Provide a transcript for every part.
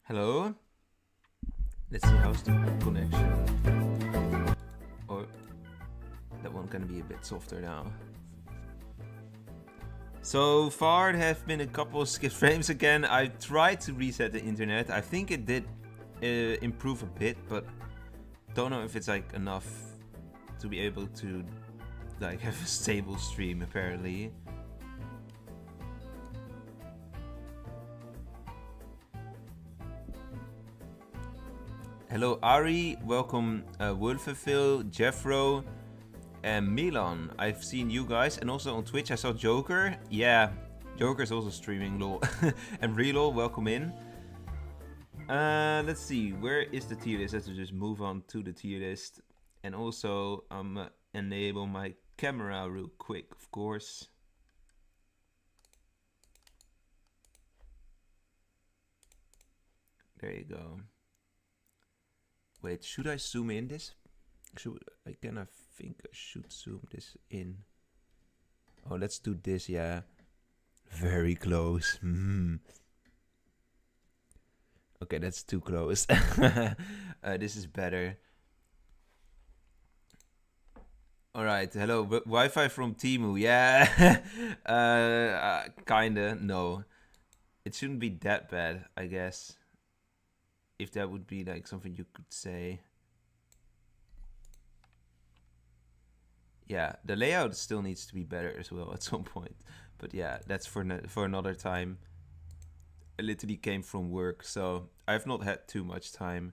Hello? Let's see how's the connection. Or that one can be a bit softer now. So far there have been a couple of skipped frames again. I tried to reset the internet. I think it did improve a bit, but don't know if it's like enough to be able to like have a stable stream apparently. Hello Ari, welcome Wolvesville, Jeffro, and Milan. I've seen you guys, and also on Twitch I saw Joker. Yeah, Joker's also streaming, lol. And Relol, welcome in. Let's see, where is the tier list? Let's just move on to the tier list. And also, enable my camera real quick, of course. There you go. Wait, should I zoom in this? I think I should zoom this in. Oh, let's do this, yeah. Very close. Okay, that's too close. This is better. Alright, hello. Wi-Fi from Temu, yeah. Kinda, no. It shouldn't be that bad, I guess. If that would be like something you could say. Yeah, the layout still needs to be better as well at some point. But yeah, that's for another time. I literally came from work, so I've not had too much time.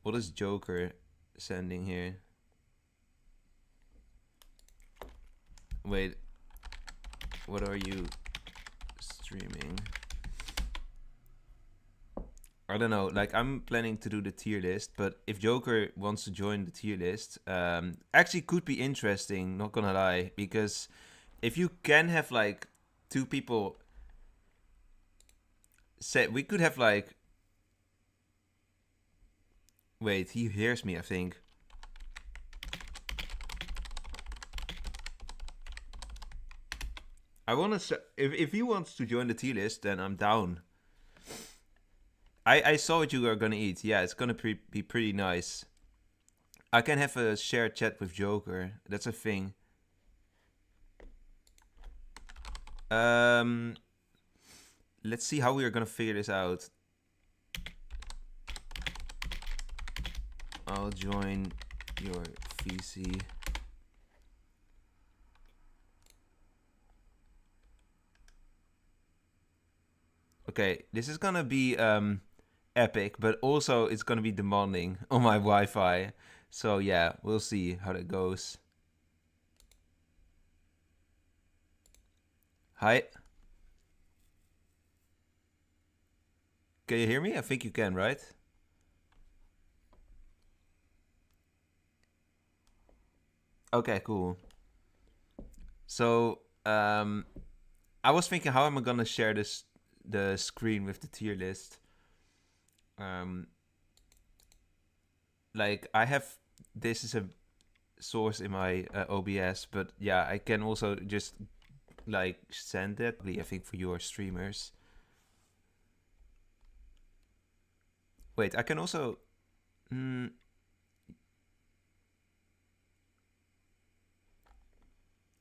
What is Joker sending here? Wait, what are you streaming? I don't know, like I'm planning to do the tier list, but if Joker wants to join the tier list, actually could be interesting, not gonna lie, because if you can have like two people say, we could have like, wait, he hears me, I think. I wanna say, if he wants to join the tier list, then I'm down. I saw what you are gonna eat. Yeah, it's gonna be pretty nice. I can have a shared chat with Joker. That's a thing. Let's see how we are gonna figure this out. I'll join your VC. Okay, this is gonna be epic, but also it's gonna be demanding on my Wi-Fi. So yeah, we'll see how that goes. Hi. Can you hear me? I think you can, right? Okay, cool. So I was thinking, how am I gonna share the screen with the tier list? Like I have, this is a source in my OBS, but yeah, I can also just like send it, I think, for your streamers. Wait, I can also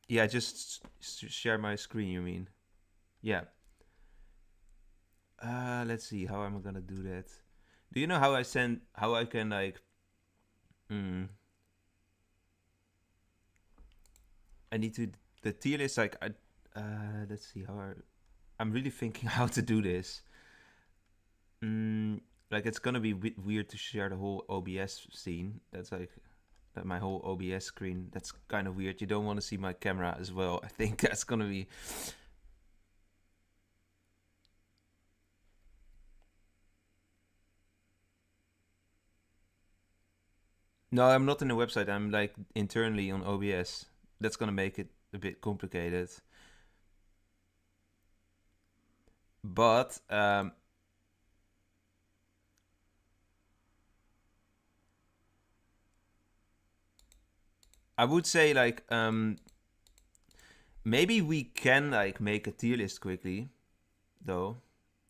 yeah, just share my screen, you mean? Yeah. Let's see, how am I gonna do that? Do you know how I can like I need to, the tier list, like let's see how I'm really thinking how to do this. Like it's gonna be weird to share the whole OBS scene. That's like that, my whole OBS screen. That's kind of weird. You don't want to see my camera as well. I think that's gonna be. No, I'm not in the website. I'm like internally on OBS. That's gonna make it a bit complicated. But I would say like maybe we can like make a tier list quickly, though.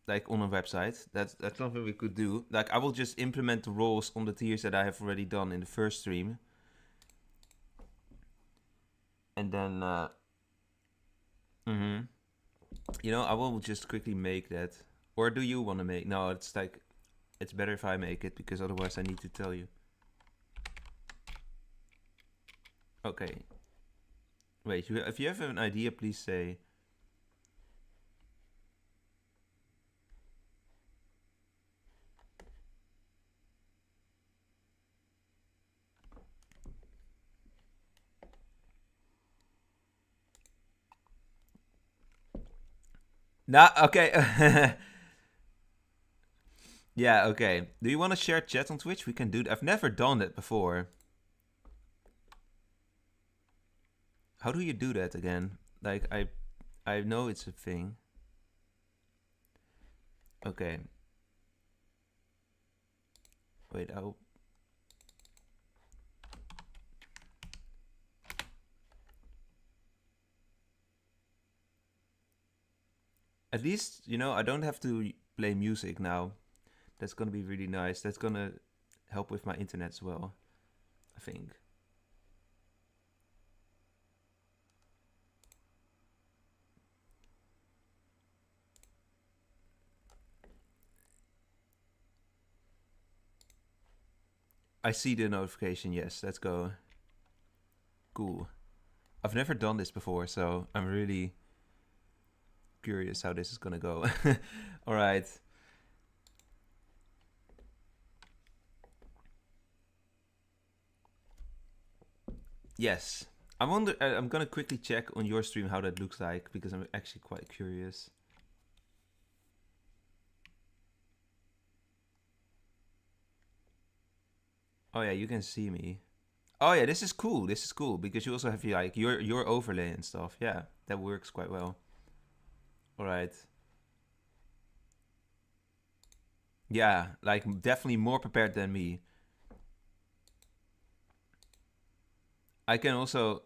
like on a website. That's something we could do. Like I will just implement the roles on the tiers that I have already done in the first stream, and then I will just quickly make that. Or do you want to make? No, it's like it's better if I make it because otherwise I need to tell you. Okay. Wait, if you have an idea, please say. Nah, okay. Yeah, okay. Do you want to share chat on Twitch? We can do that. I've never done that before. How do you do that again? Like, I know it's a thing. Okay. Wait, I'll... At least, I don't have to play music now. That's gonna be really nice. That's gonna help with my internet as well, I think. I see the notification, yes. Let's go. Cool. I've never done this before, so I'm really curious how this is gonna go. All right. Yes. I'm gonna quickly check on your stream how that looks like because I'm actually quite curious. Oh yeah, you can see me. Oh yeah, this is cool. This is cool because you also have like your overlay and stuff. Yeah, that works quite well. All right. Yeah, like definitely more prepared than me. I can also...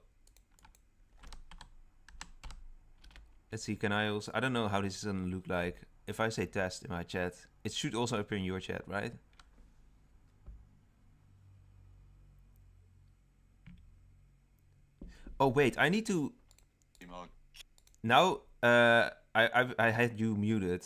Let's see, can I also... I don't know how this is gonna look like. If I say test in my chat, it should also appear in your chat, right? Oh wait, I need to... Now, I had you muted,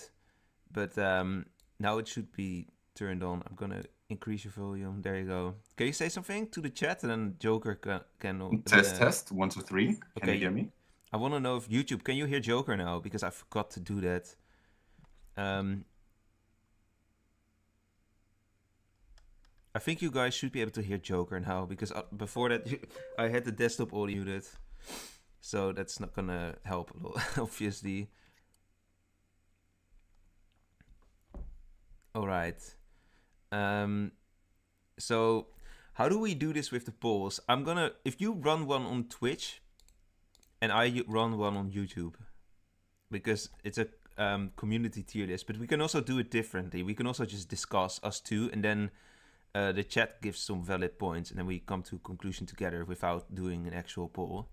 but now it should be turned on. I'm gonna increase your volume. There you go. Can you say something to the chat, and then Joker can test 1 2 3. Can you hear me? I want to know if YouTube, can you hear Joker now? Because I forgot to do that. I think you guys should be able to hear Joker now because before that I had the desktop audio muted, so that's not gonna help a lot, obviously. All right. So how do we do this with the polls? If you run one on Twitch, and I run one on YouTube, because it's a community tier list, but we can also do it differently. We can also just discuss us two, and then the chat gives some valid points, and then we come to a conclusion together without doing an actual poll.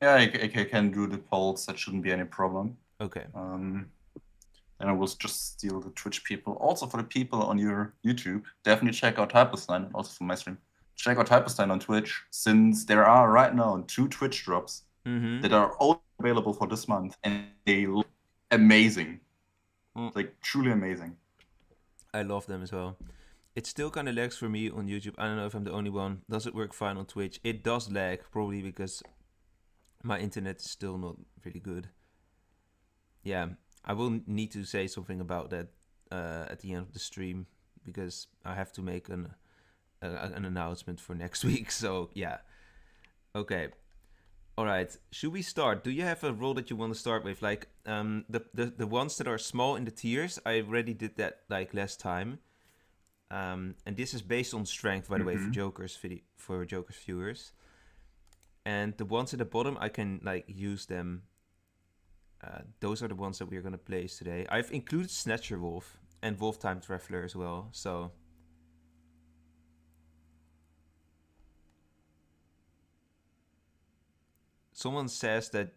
Yeah, I can do the polls. That shouldn't be any problem. Okay. And I will just steal the Twitch people. Also for the people on your YouTube, definitely check out hypostein, also for my stream. Check out hypostein on Twitch, since there are right now 2 Twitch drops that are all available for this month, and they look amazing. Like, truly amazing. I love them as well. It still kind of lags for me on YouTube. I don't know if I'm the only one. Does it work fine on Twitch? It does lag, probably because my internet is still not really good. Yeah, I will need to say something about that at the end of the stream because I have to make an announcement for next week. So yeah, okay, all right. Should we start? Do you have a role that you want to start with? Like the ones that are small in the tiers. I already did that like last time. And this is based on strength, by the way, for Joker's viewers. And the ones at the bottom, I can like use them. Those are the ones that we are going to place today. I've included Snatcher Wolf and Wolf Time Traveler as well. So someone says that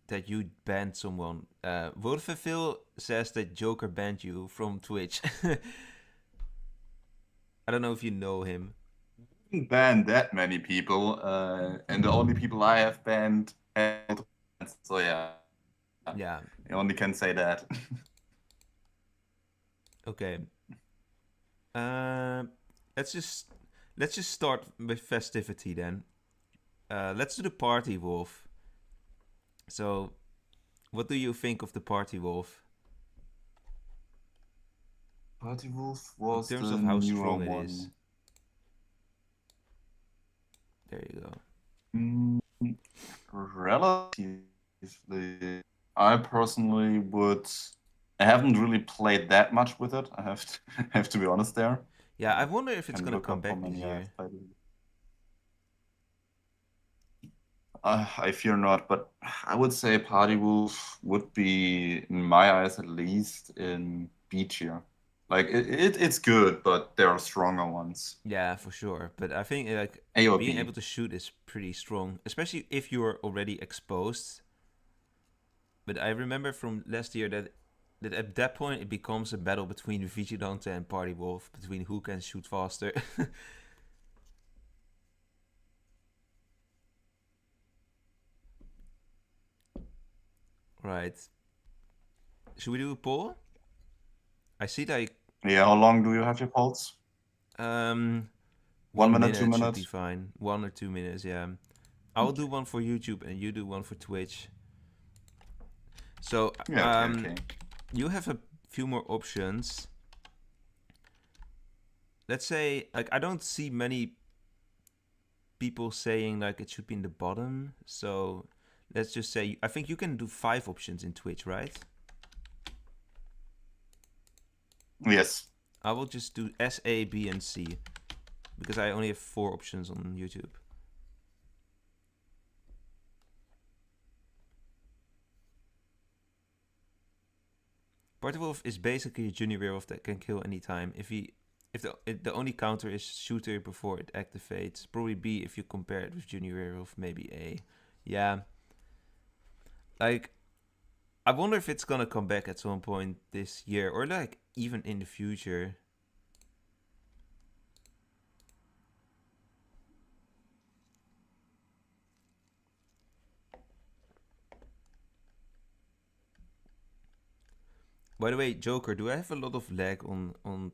that you banned someone. Wolvesville says that Joker banned you from Twitch. I don't know if you know him. I haven't banned that many people, and the only people I have banned have so yeah. Yeah. I only can say that. Okay. Uh, let's just start with festivity then. Let's do the party wolf. So, what do you think of the party wolf Party Wolf in was terms the of how newer strong it is? one. There you go. Relatively, I personally would. I haven't really played that much with it. I have to, have to be honest there. Yeah, I wonder if it's Can gonna look come up how back this many year. I've played with it. I fear not, but I would say Party Wolf would be, in my eyes at least, in B tier. Like it's good, but there are stronger ones. Yeah, for sure. But I think like A or being B. able to shoot is pretty strong, especially if you're already exposed. But I remember from last year that at that point it becomes a battle between Vigilante and Party Wolf, between who can shoot faster. Right. Should we do a poll? I see like Yeah, how long do you have your polls? um 1 1 minute, 2 minute should be minutes? fine. 1 or 2 minutes, yeah. I'll do one for YouTube and you do one for Twitch. So Yeah, okay. you have a few more options. Let's say like I don't see many people saying like it should be in the bottom. So let's just say I think you can do 5 options in Twitch, right? Yes. I will just do S, A, B, and C because I only have 4 options on YouTube. Party Wolf is basically a junior werewolf that can kill anytime. If the only counter is shooter before it activates, probably B if you compare it with junior werewolf, maybe A. Yeah. Like I wonder if it's gonna come back at some point this year or like even in the future. By the way, Joker, do I have a lot of lag on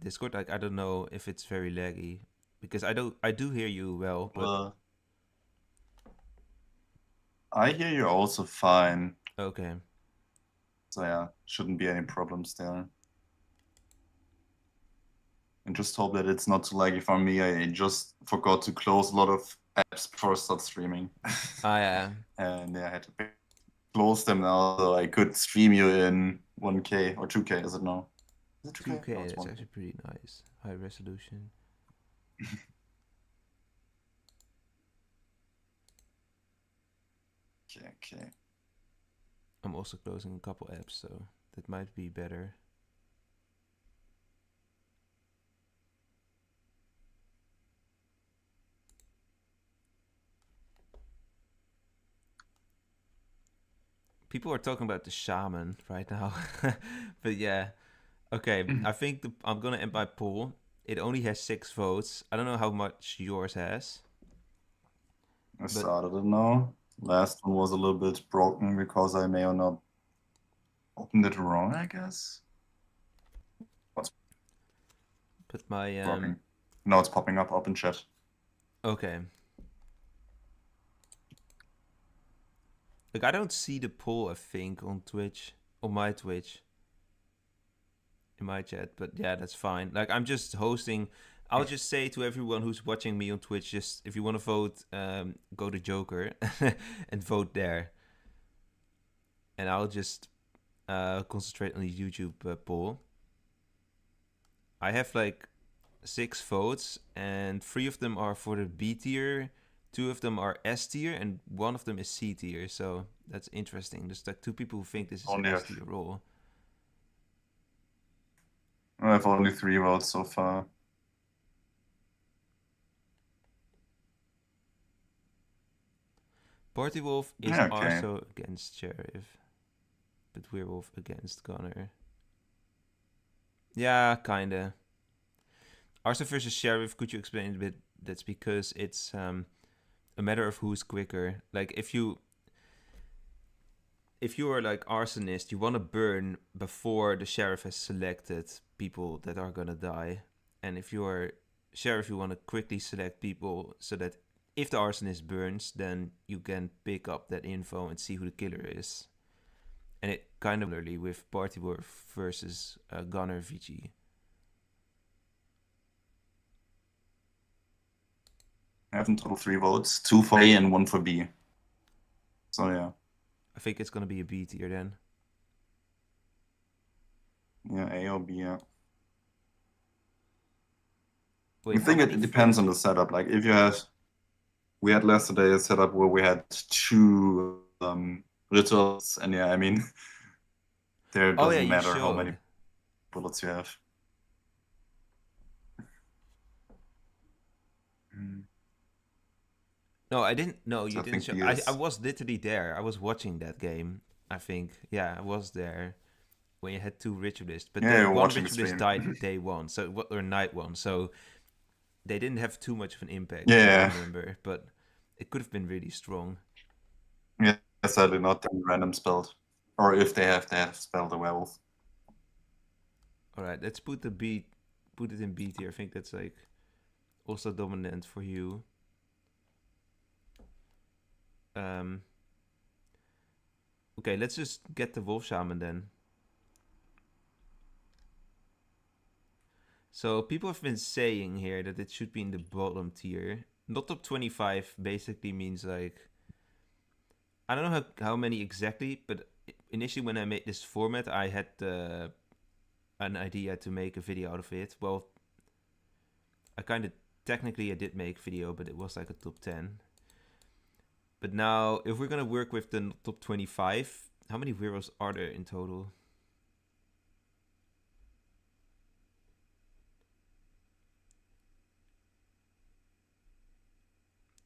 Discord? Like I don't know if it's very laggy because I do hear you well, but I hear you also fine. okay. So yeah, shouldn't be any problems there. And just hope that it's not too laggy for me. I just forgot to close a lot of apps before I start streaming. Yeah. And yeah, I had to close them now so I could stream you in 1K or 2K, is it now? Is it 2K? 2K, No, it's that's 1K. actually pretty nice. High resolution. Okay. I'm also closing a couple apps, so that might be better. People are talking about the shaman right now. But yeah. Okay, I think I'm gonna end my poll. It only has 6 votes. I don't know how much yours has. I started it now. Last one was a little bit broken because I may or not opened it wrong, I guess. Put my Now it's popping up in chat. Okay. Like I don't see the poll, I think, on Twitch, on my Twitch, in my chat. But yeah, that's fine. Like I'm just hosting. I'll just say to everyone who's watching me on Twitch, just if you want to vote, go to Joker and vote there. And I'll just concentrate on the YouTube poll. I have like 6 votes, and 3 of them are for the B tier, 2 of them are S tier, and 1 of them is C tier. So that's interesting. There's like 2 people who think this is an S tier role. I have only 3 votes so far. Party Wolf is Yeah, okay. also against Sheriff, but Werewolf against Gunner. Yeah, kinda. Arthur versus Sheriff, could you explain a bit? That's because it's a matter of who's quicker. Like if you are like arsonist, you want to burn before the sheriff has selected people that are gonna die, and if you're sheriff, you want to quickly select people so that if the arsonist burns, then you can pick up that info and see who the killer is. And it kind of similarly with Party Wolf versus Gunner VG. I have in total 3 votes, 2 for A and 1 for B. So yeah. I think it's gonna be a B tier then. Yeah, A or B, yeah. Wait, I think it depends on the setup. Like if you have, we had yesterday a setup where we had 2 rituals, and yeah, I mean, there doesn't matter how many bullets you have. No, I didn't. No, you So didn't show. I was literally there. I was watching that game. I think. Yeah, I was there when you had 2 ritualists. But yeah, then one the ritualist died day 1, or night 1. So they didn't have too much of an impact. Yeah. I remember, but it could have been really strong. Yeah, sadly not random spelled, or if they have spelled a werewolf. All right, let's put it in B tier. I think that's like also dominant for you. Okay, let's just get the Wolf Shaman then. So people have been saying here that it should be in the bottom tier. Not top 25 basically means like, I don't know how many exactly, but initially when I made this format, I had an idea to make a video out of it. Well, technically I did make video, but it was like a top 10. But now, if we're gonna work with the top 25, how many werewolves are there in total?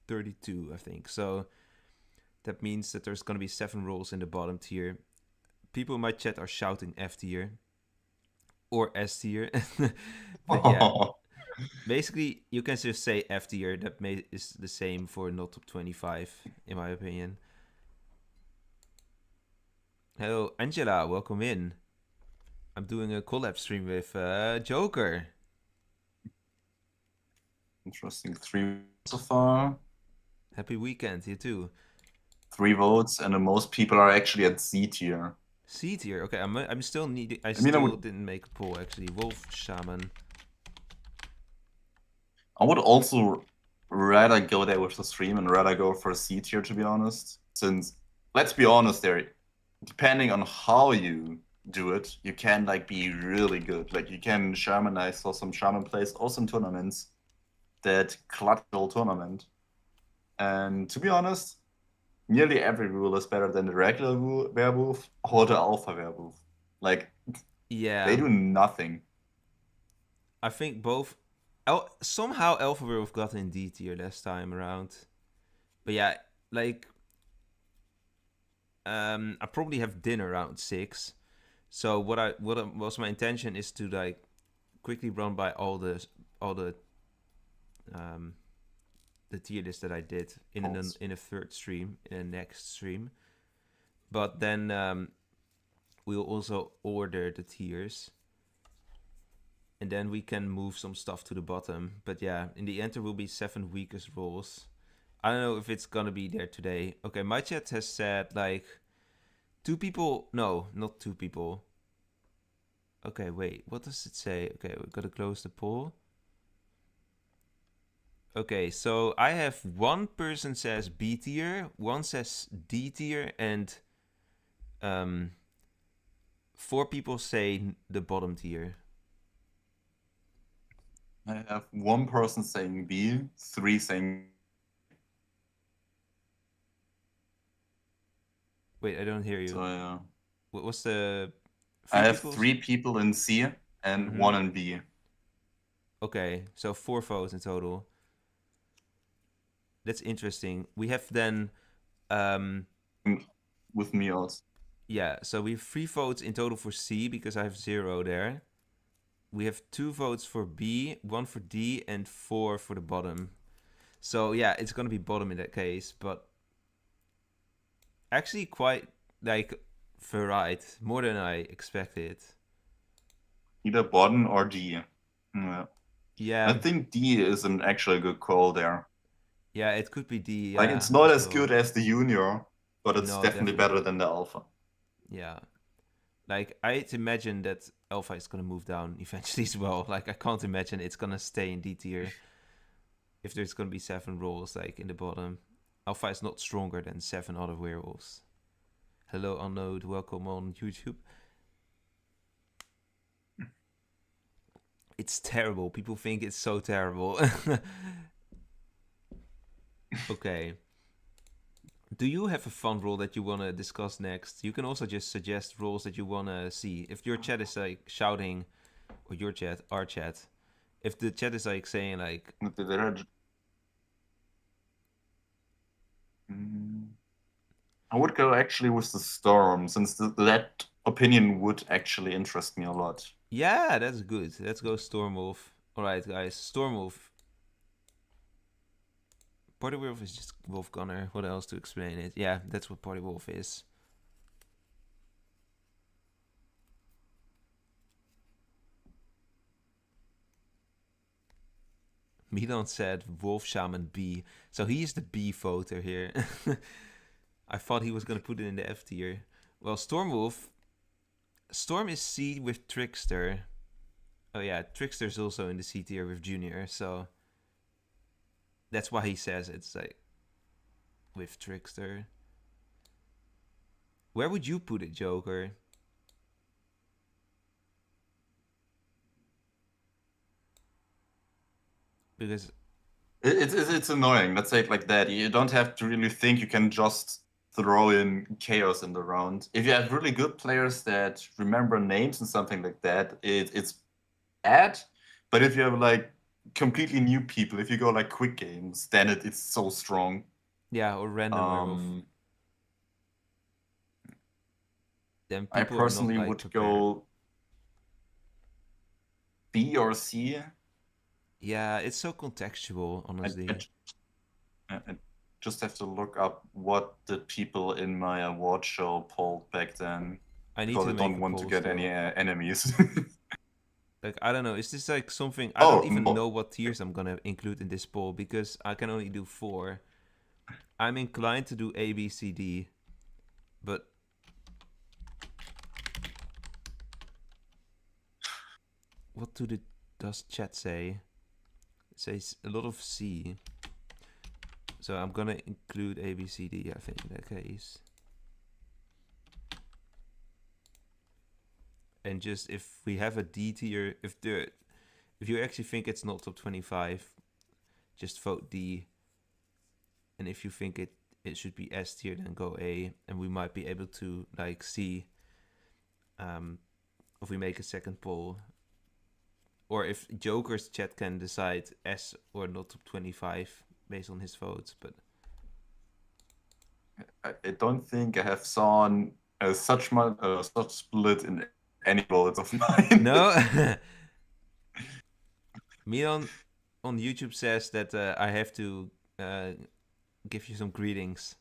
$32, I think. So that means that there's gonna be 7 roles in the bottom tier. People in my chat are shouting F tier or S tier. But yeah, basically you can just say F tier. That is the same for not top 25, in my opinion. Hello, Angela, welcome in. I'm doing a collab stream with Joker. Interesting. 3 so far. Happy weekend, you too. 3 votes, and the most people are actually at C tier. C tier. Okay, I'm still needing. I still didn't make a poll actually. Wolf Shaman. I would also rather go there with the stream and rather go for C tier, to be honest. Since, let's be honest, there, depending on how you do it, you can like be really good. Like you can shaman. I saw some shaman plays also in tournaments that clutch the whole tournament. And to be honest, nearly every rule is better than the regular werewolf or the alpha werewolf. Like, yeah, they do nothing. I think both. Somehow alpha werewolf got in D tier last time around. But yeah, like, I probably have dinner around 6. So what was my intention is to like quickly run by all the tier list that I did in a third stream, in a next stream. But then we'll also order the tiers, and then we can move some stuff to the bottom. But yeah, in the end there will be 7 weakest roles. I don't know if it's gonna be there today. Okay, my chat has said like 2 people. No, not 2 people. Okay, wait, what does it say? Okay, we gotta close the poll. Okay, so I have 1 person says B tier, 1 says D tier, and 4 people say the bottom tier. I have 1 person saying B, 3 saying. Wait, I don't hear you. So yeah. What was the? I have 3 people in C and 1 in B. Okay, so 4 votes in total. That's interesting. We have then With me also. Yeah, so we have 3 votes in total for C because I have 0 there. We have 2 votes for B, 1 for D, and 4 for the bottom. So yeah, it's gonna be bottom in that case, but actually quite like varied, more than I expected. Either bottom or D. Yeah. Yeah, I think D is an actually good call there. yeah, it could be D. Like Yeah, it's not as well. good as the Junior, but it's No, definitely better than the Alpha. Yeah, like I'd imagine that Alpha is gonna move down eventually as well. Like I can't imagine it's gonna stay in D tier if there's gonna be 7 rolls like in the bottom. Alpha is not stronger than 7 other werewolves. Hello Unknown, welcome on YouTube. It's terrible. People think it's so terrible. Okay. Do you have a fun role that you want to discuss next? You can also just suggest roles that you want to see. If your chat is like shouting, or your chat, our chat, if the chat is like saying like... I would go actually with the Storm, since that opinion would actually interest me a lot. Yeah, that's good. Let's go Stormwolf. Alright, guys. Stormwolf. Party Wolf is just Wolf Gunner. What else to explain it? Yeah, that's what Party Wolf is. Milan said Wolf Shaman B. So he is the B voter here. I thought he was going to put it in the F tier. Well, Stormwolf. Storm is C with Trickster. Oh yeah, Trickster's also in the C tier with Junior, so that's why he says it's like with Trickster. Where would you put it, Joker? Because it's annoying. Let's say it like that. You don't have to really think. You can just throw in chaos in the round. If you have really good players that remember names and something like that, it's bad. But if you have like completely new people, if you go like quick games, then it's so strong. Yeah, or random werewolf. Then I personally not, like, would prepared. go B or C. Yeah, it's so contextual, honestly. I just have to look up what the people in my award show polled back then. I need because to I don't want to get any enemies. Like, I don't know. Is this like something... I don't even know what tiers I'm gonna include in this poll because I can only do 4. I'm inclined to do A, B, C, D. But... What does chat say? It says a lot of C. So I'm gonna include A, B, C, D, I think, in that case. And just if we have a D tier, if you actually think it's not top 25, just vote D. And if you think it should be S tier, then go A. And we might be able to like see if we make a second poll. Or if Joker's chat can decide S or not top 25 based on his votes, but I don't think I have seen such split in any votes of mine. No. Milan on YouTube says that I have to give you some greetings.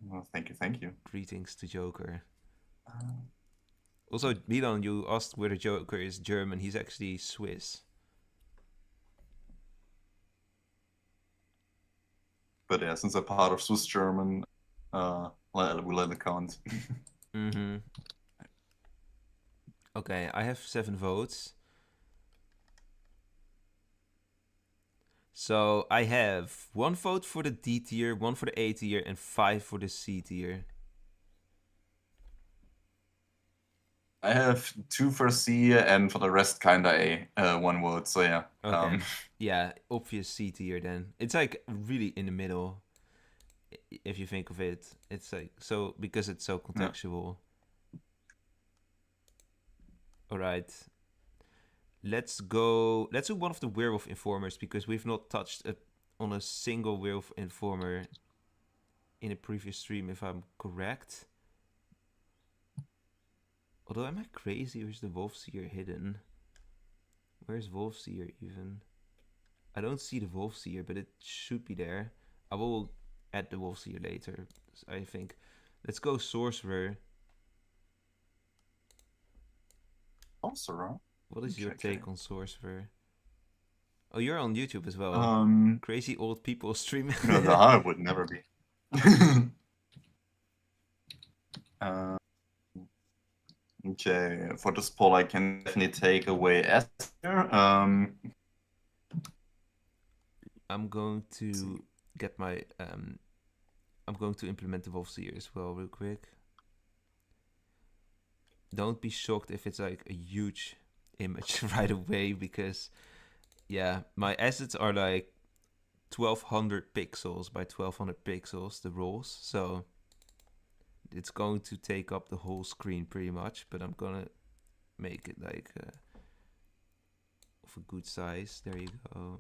Well, thank you. Greetings to Joker. Also, Milan, you asked whether Joker is German. He's actually Swiss. But yeah, since I'm part of Swiss German, we'll let it count. Mm-hmm. Okay, I have 7 votes. So I have 1 vote for the D tier, 1 for the A tier, and 5 for the C tier. I have 2 for C and for the rest kinda A, 1 vote. So yeah. Okay. Yeah, obvious C tier then. It's like really in the middle. If you think of it, it's like so because it's so contextual. Yeah. All right. Let's do one of the werewolf informers because we've not touched on a single werewolf informer in a previous stream, if I'm correct. Although, am I crazy or is the Wolfseer hidden? Where's Wolfseer even? I don't see the Wolfseer, but it should be there. I will add the Wolfseer later, I think. Let's go Sorcerer. Sorcerer? What is your take on Sorcerer? Oh, you're on YouTube as well. Crazy old people streaming. No, I would never be. Okay, for this poll, I can definitely take away S here. I'm going to get my I'm going to implement the Wolfseer as well real quick. Don't be shocked if it's like a huge image right away, because yeah, my assets are like 1200 pixels by 1200 pixels, the rolls, so it's going to take up the whole screen pretty much, but I'm gonna make it like of a good size. There you go.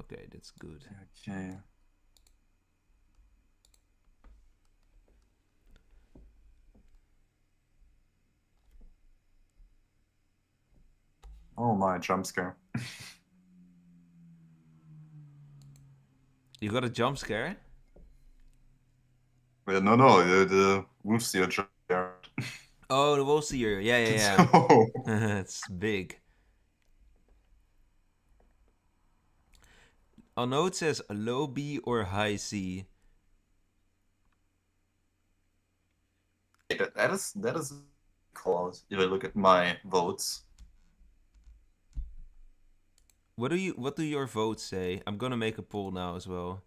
Okay, that's good. Okay. Oh my, jump scare. You got a jump scare? Well, no, the Wolfseer jump scare. Oh, the Wolfseer. Yeah. So... It's big. I'll know it says low B or high C. That is close. If I look at my votes. What do your votes say? I'm gonna make a poll now as well.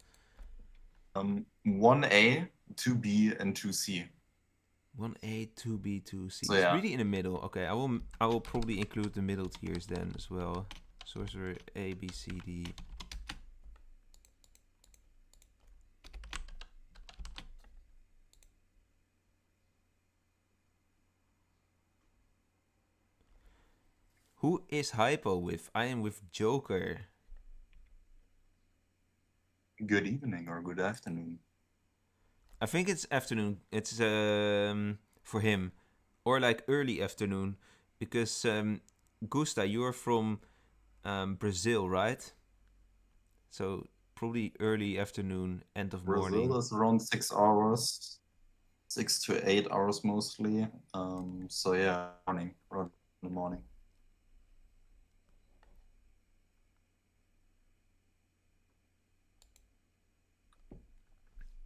1A, 2B, and 2C. 1A, 2B, 2C. So, it's yeah. really in the middle. Okay, I will probably include the middle tiers then as well. Sorcerer A, B, C, D. Who is Hypo with? I am with Joker. Good evening or good afternoon. I think it's afternoon. It's for him, or like early afternoon, because Gusta, you're from Brazil, right? So probably early afternoon, end of morning. Brazil is around 6 hours, 6 to 8 hours mostly. So yeah, morning, around in the morning.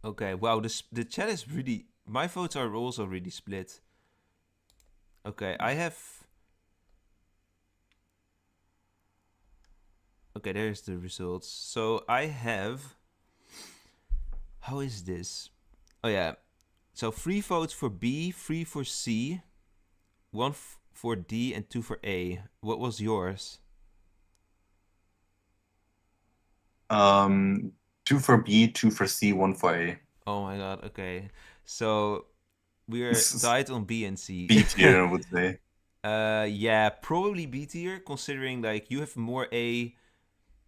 Okay, wow, the chat is really... My votes are also really split. Okay, I have... Okay, there's the results. So I have... How is this? Oh yeah, so 3 votes for B, 3 for C, 1 for D, and 2 for A. What was yours? 2 for B, 2 for C, 1 for A. Oh my god, okay. So we're tied on B and C. B tier, I would say. Yeah, probably B tier, considering like you have more A,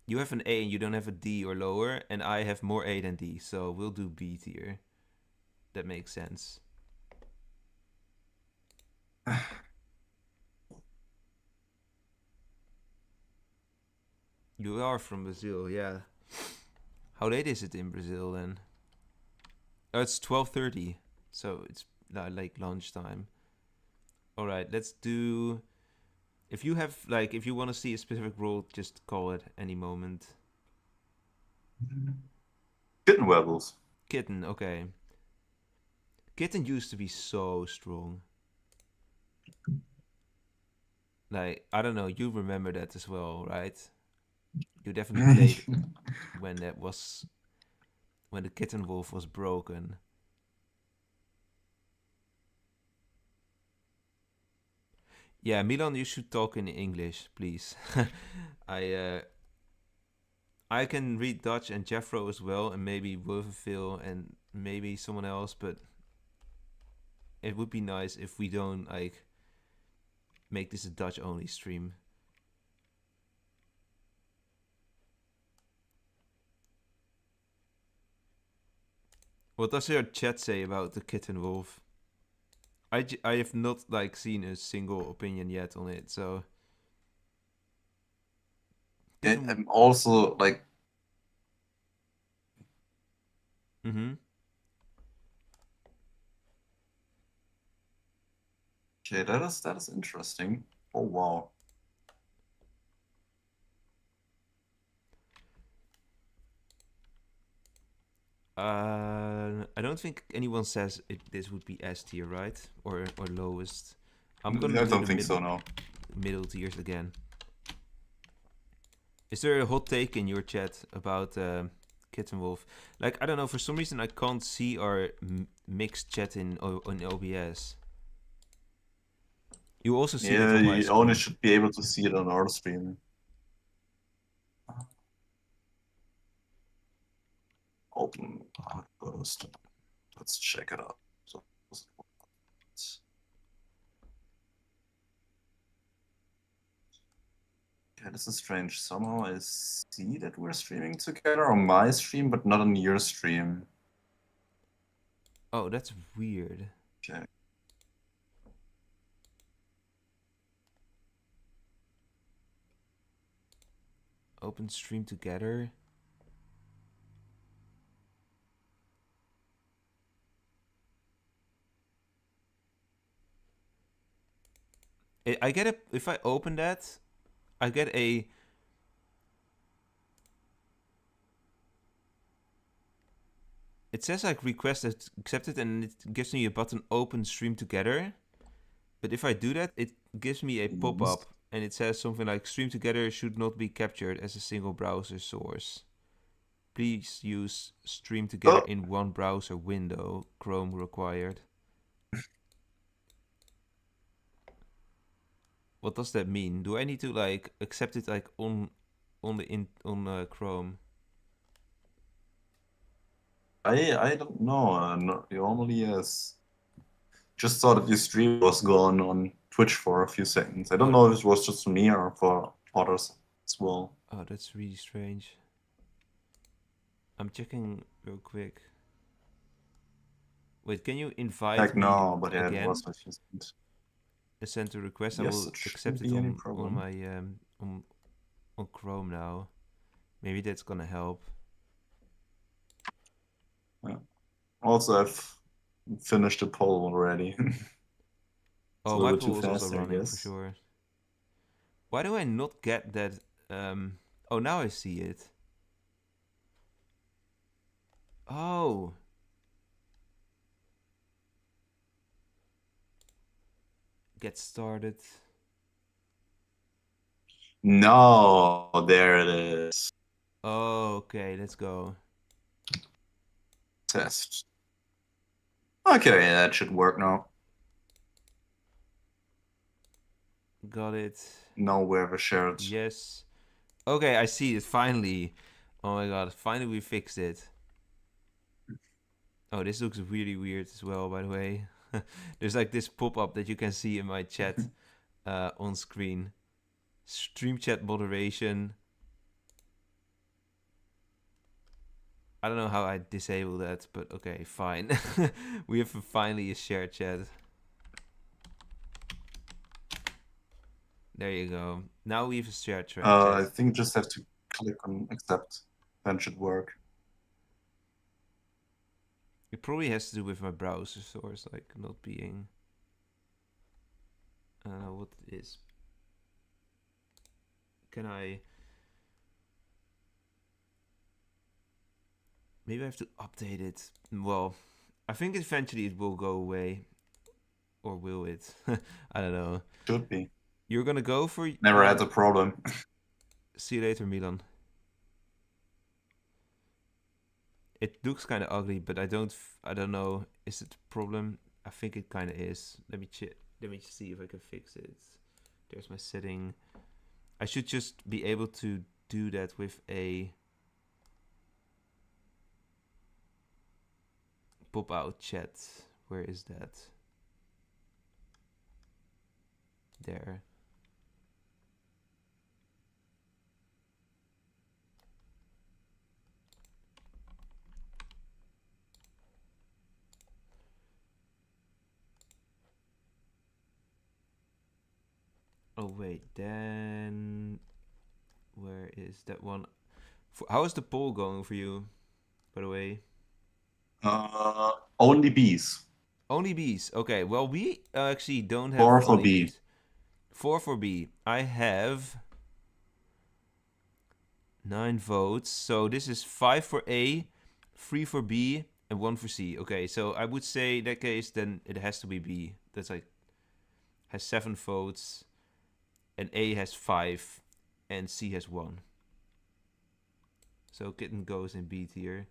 you have an A and you don't have a D or lower, and I have more A than D, so we'll do B tier. That makes sense. You are from Brazil, yeah. How late is it in Brazil then? Oh, it's 12:30, so it's like lunchtime. All right, let's do... If you have, like, if you want to see a specific role, just call it any moment. Kitten werewolves. Kitten, okay. Kitten used to be so strong. Like, I don't know, you remember that as well, right? You definitely played when the kitten wolf was broken. Yeah, Milan, you should talk in English, please. I can read Dutch and Jeffro as well, and maybe Wolvesville and maybe someone else, but it would be nice if we don't like make this a Dutch only stream. What does your chat say about the kitten wolf? I have not like seen a single opinion yet on it, so. And I'm also like. Mm-hmm. Okay, that is interesting. Oh wow. I don't think anyone says this would be S tier, right? Or lowest. I'm I gonna do don't the think so, no. middle tiers again. Is there a hot take in your chat about Kitten Wolf? Like, I don't know, for some reason I can't see our mixed chat in OBS. You also see that Yeah, on my you only screen. should be able to see it on our stream. Open Outpost. Let's check it out. So, yeah, this is strange. Somehow I see that we're streaming together on my stream, but not on your stream. Oh, that's weird. Okay. Open stream together. I get a, if I open that, I get a. It says like request accepted and it gives me a button open stream together. But if I do that, it gives me a pop-up and it says something like stream together should not be captured as a single browser source. Please use stream together in one browser window. Chrome required. What does that mean? Do I need to like accept it like on Chrome? I don't know. Normally, yes. Just saw that your stream was gone on Twitch for a few seconds. I don't know if it was just for me or for others as well. Oh, that's really strange. I'm checking real quick. Wait, can you invite Like me no, but yeah, it again? was for a few seconds. Send a request. I Yes, will it accept shouldn't it be any on problem. my on Chrome now. Maybe that's gonna help. Yeah. Also, I've finished the poll already. It's a Oh, little my bit too poll is also fast, I running for guess. sure. Why do I not get that? Oh, now I see it. Oh. Get started. No, there it is. Oh, okay, let's go. Test. Okay, yeah, that should work now. Got it. Now we have a shared. Yes. Okay, I see it finally. Oh my god, finally we fixed it. Oh, this looks really weird as well, by the way. There's like this pop-up that you can see in my chat on screen. Stream chat moderation. I don't know how I disable that, but okay, fine. We have finally a shared chat. There you go. Now we have a shared chat. I think you just have to click on accept. Then it should work. It probably has to do with my browser source, like not being. I don't know what it is. Can I? Maybe I have to update it. Well, I think eventually it will go away. Or will it? I don't know. Should be. You're gonna go for. Never had a problem. See you later, Milan. It looks kind of ugly, but I don't know. Is it a problem? I think it kind of is. Let me see if I can fix it. There's my setting. I should just be able to do that with a pop-out chat. Where is that? There. Oh wait, then where is that one? How is the poll going for you, by the way? Only bees. Only Bs. Okay, well, we actually don't have 4 for only B. Bs. 4 for B. I have 9 votes. So this is 5 for A, 3 for B, and 1 for C. Okay, so I would say in that case, then it has to be B. That's like, has 7 votes, and A has 5, and C has 1. So Kitten goes in B tier.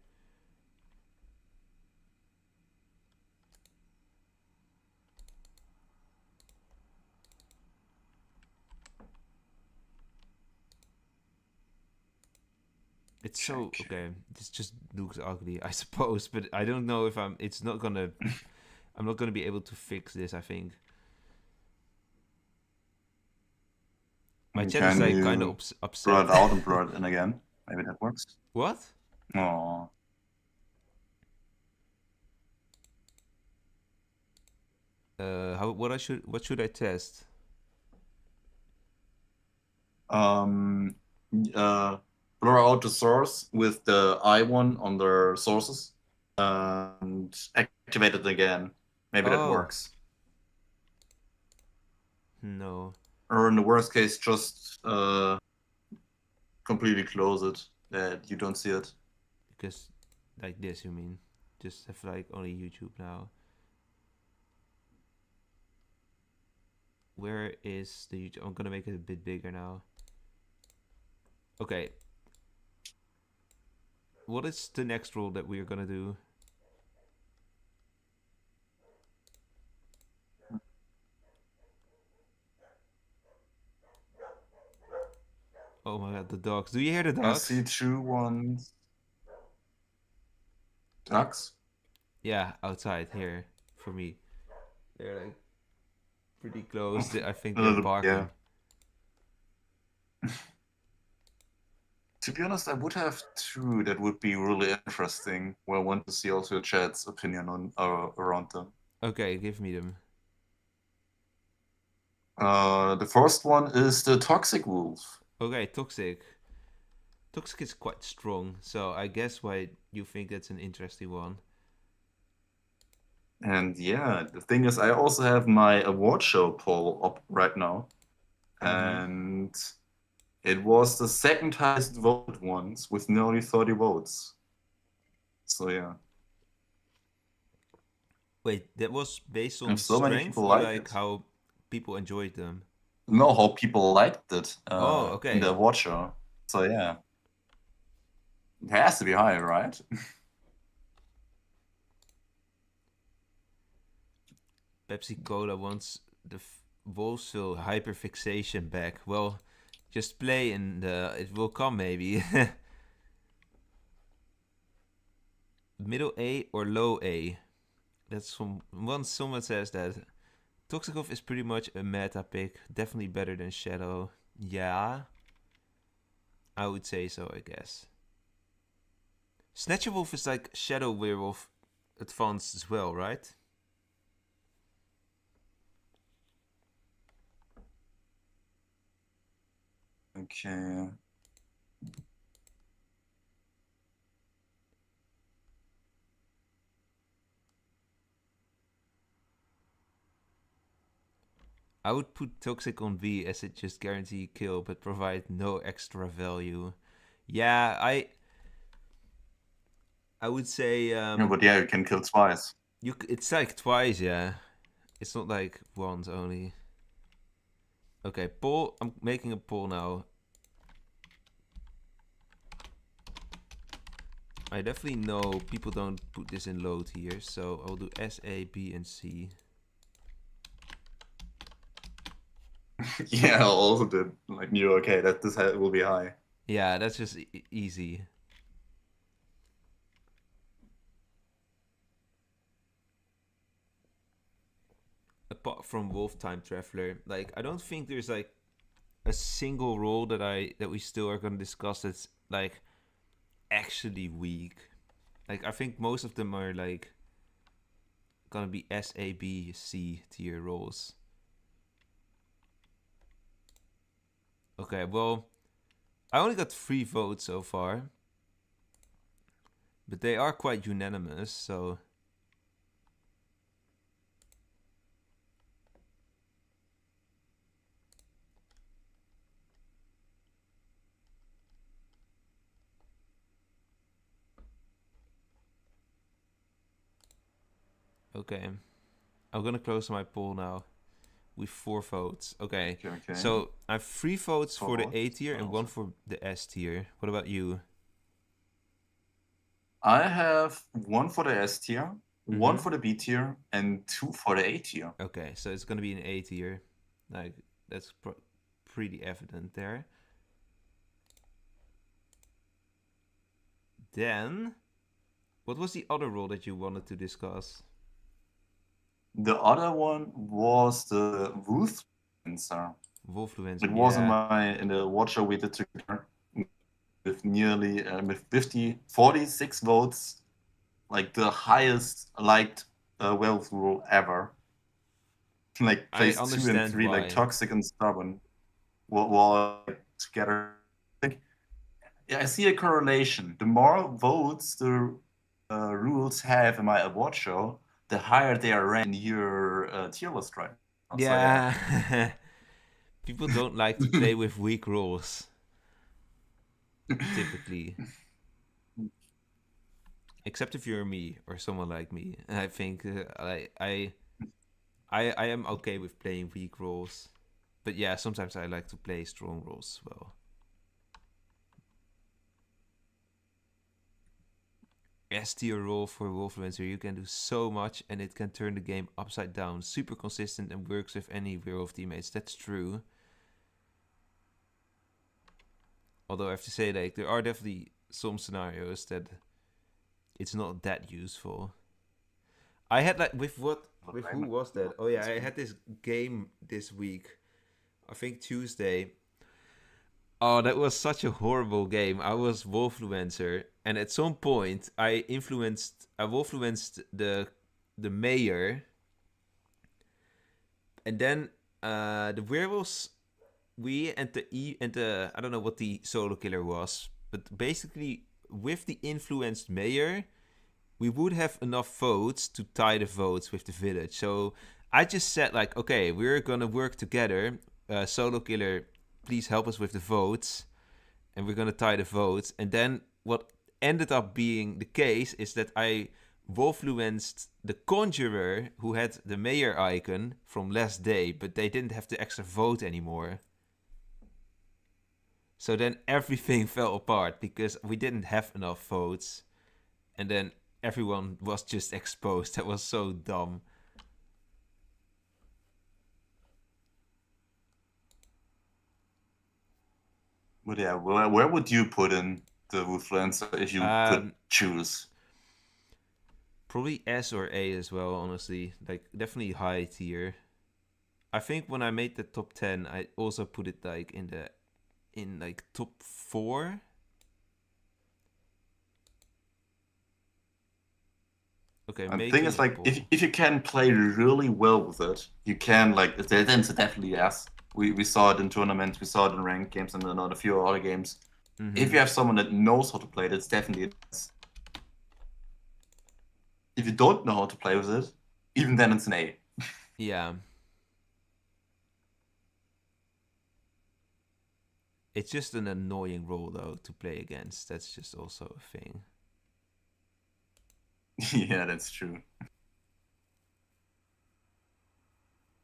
It's so okay. This just looks ugly, I suppose, but I don't know if I'm. It's not gonna. I'm not gonna be able to fix this. I think my chat is Can like kind of you upset. blur it out and blur it in again? Maybe that works. What? Oh. How? What I should? What should I test? Blur out the source with the I1 on the sources and activate it again. Maybe that Oh works. no. Or in the worst case, just completely close it that you don't see it. Because like this, you mean? Just have like only YouTube now. Where is the YouTube? I'm gonna make it a bit bigger now. Okay. What is the next rule that we're gonna do? Oh my god, the dogs. Do you hear the I dogs? see 2 ones. Ducks? Yeah, outside here for me. They're like pretty close. I think they're barking. Yeah. To be honest, I would have 2 that would be really interesting. Where I want to see also your chat's opinion on around them. Okay, give me them. The first one is the Toxic Wolf. Okay, Toxic. Toxic is quite strong, so I guess why you think that's an interesting one. And yeah, the thing is, I also have my award show poll up right now. And it was the second highest voted ones with nearly 30 votes. So yeah. Wait, that was based on And so many strength people or like like it. how people enjoyed them? Know how people liked it Oh, in okay. the award show. So yeah. It has to be high, right? Pepsi Cola wants the Wolvesville hyperfixation back. Well, just play and it will come maybe. Middle A or low A? That's from once someone says that. Toxicov is pretty much a meta pick. Definitely better than Shadow. Yeah. I would say so, I guess. Snatcher Wolf is like Shadow Werewolf advanced as well, right? Okay. I would put Toxic on B as it just guarantee kill but provide no extra value. Yeah, I would say Yeah, but yeah, you can kill twice. it's like twice, yeah. It's not like once only. Okay, poll. I'm making a poll now. I definitely know people don't put this in low tiers, so I'll do S, A, B, and C. Yeah, I also did. Like, knew, okay, that this will be high. Yeah, that's just easy. Apart from Wolf Time Traveler, like I don't think there's like a single role that we still are gonna discuss that's like actually weak. Like I think most of them are like gonna be S, A, B, C tier roles. Okay, well, I only got 3 votes so far. But they are quite unanimous, so... Okay. I'm gonna close my poll now. With 4 votes. Okay. Okay. So I have 3 votes for the A Votes. tier and 1 for the S tier. What about you? I have 1 for the S tier, 1 for the B tier, and 2 for the A tier. Okay, so it's gonna be an A tier. Like, that's pretty evident there. Then, what was the other role that you wanted to discuss? The other one was the Wolfenser. Wolfluencer. It was in the watcher we did together with nearly with 46 votes, like the highest liked werewolf rule ever. Like place 2 and 3, why. like toxic and stubborn, were together. Yeah, I see a correlation. The more votes the rules have in my award show, the higher they are ranked in your tier list, right? Yeah. So, yeah. People don't like to play with weak rules. Typically. Except if you're me or someone like me. I think I am okay with playing weak roles. But yeah, sometimes I like to play strong roles as well. S tier role for Wolfenster, you can do so much and it can turn the game upside down. Super consistent and works with any werewolf teammates. That's true. Although I have to say, like, there are definitely some scenarios that it's not that useful. I had like with who was that? Oh yeah, I had this game this week. I think Tuesday. Oh, that was such a horrible game. I was Wolfluencer, and at some point I Wolfluenced the mayor, and then the werewolves, we and the I don't know what the solo killer was, but basically with the influenced mayor, we would have enough votes to tie the votes with the village. So I just said like, okay, we're gonna work together. Solo killer, please help us with the votes, and we're gonna tie the votes. And then what ended up being the case is that I Wolfluenced the conjurer who had the mayor icon from last day, but they didn't have the extra vote anymore. So then everything fell apart because we didn't have enough votes. And then everyone was just exposed. That was so dumb. But yeah, where would you put in the Wolfenser if you could choose? Probably S or A as well, honestly. Like, definitely high tier. I think when I made the top 10, I also put it like in like top 4. Okay, and the thing is, like, if you can play really well with it, you can, like, then it's definitely yes. We saw it in tournaments, we saw it in ranked games, and in a few other games. Mm-hmm. If you have someone that knows how to play it, it's definitely yes. If you don't know how to play with it, even then it's an A. Yeah. It's just an annoying role, though, to play against. That's just also a thing. Yeah, that's true.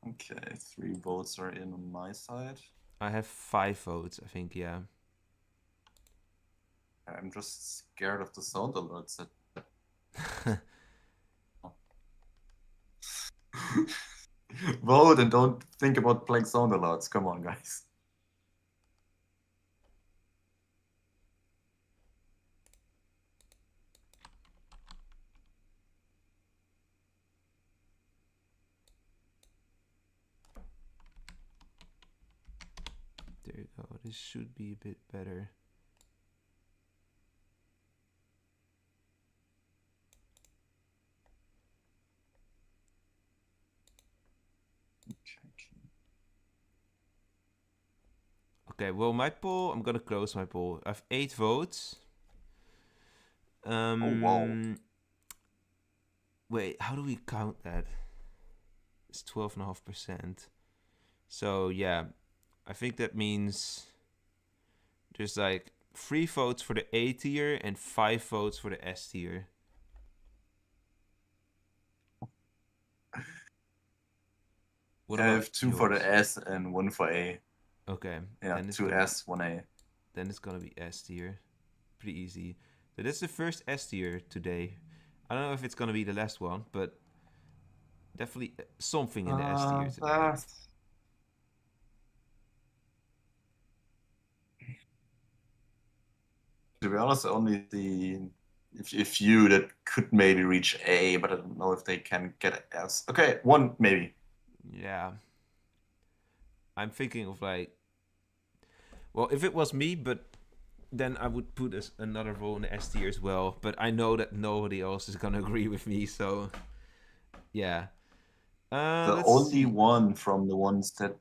Okay, 3 votes are in on my side. I have 5 votes, I think, yeah. I'm just scared of the sound alerts. Vote and don't think about playing sound alerts. Come on, guys. There you go. This should be a bit better. Okay, well, my poll, I'm gonna close my poll. I have 8 votes. Oh, wow. Wait, how do we count that? It's 12.5%. So, yeah, I think that means there's like 3 votes for the A tier and 5 votes for the S tier. What I about have 2 for yours? the S and 1 for A. Okay, Yeah, then it's 2 gonna S, 1 A. then it's gonna be S tier. Pretty easy. So that's the first S tier today. I don't know if it's gonna be the last one, but definitely something in the S tier today. To be honest, only the if you that could maybe reach A, but I don't know if they can get S. Okay, 1 maybe. Yeah. I'm thinking of like, well, if it was me, but then I would put another role in the S tier as well. But I know that nobody else is gonna agree with me, so yeah. The Let's only see. one from the ones that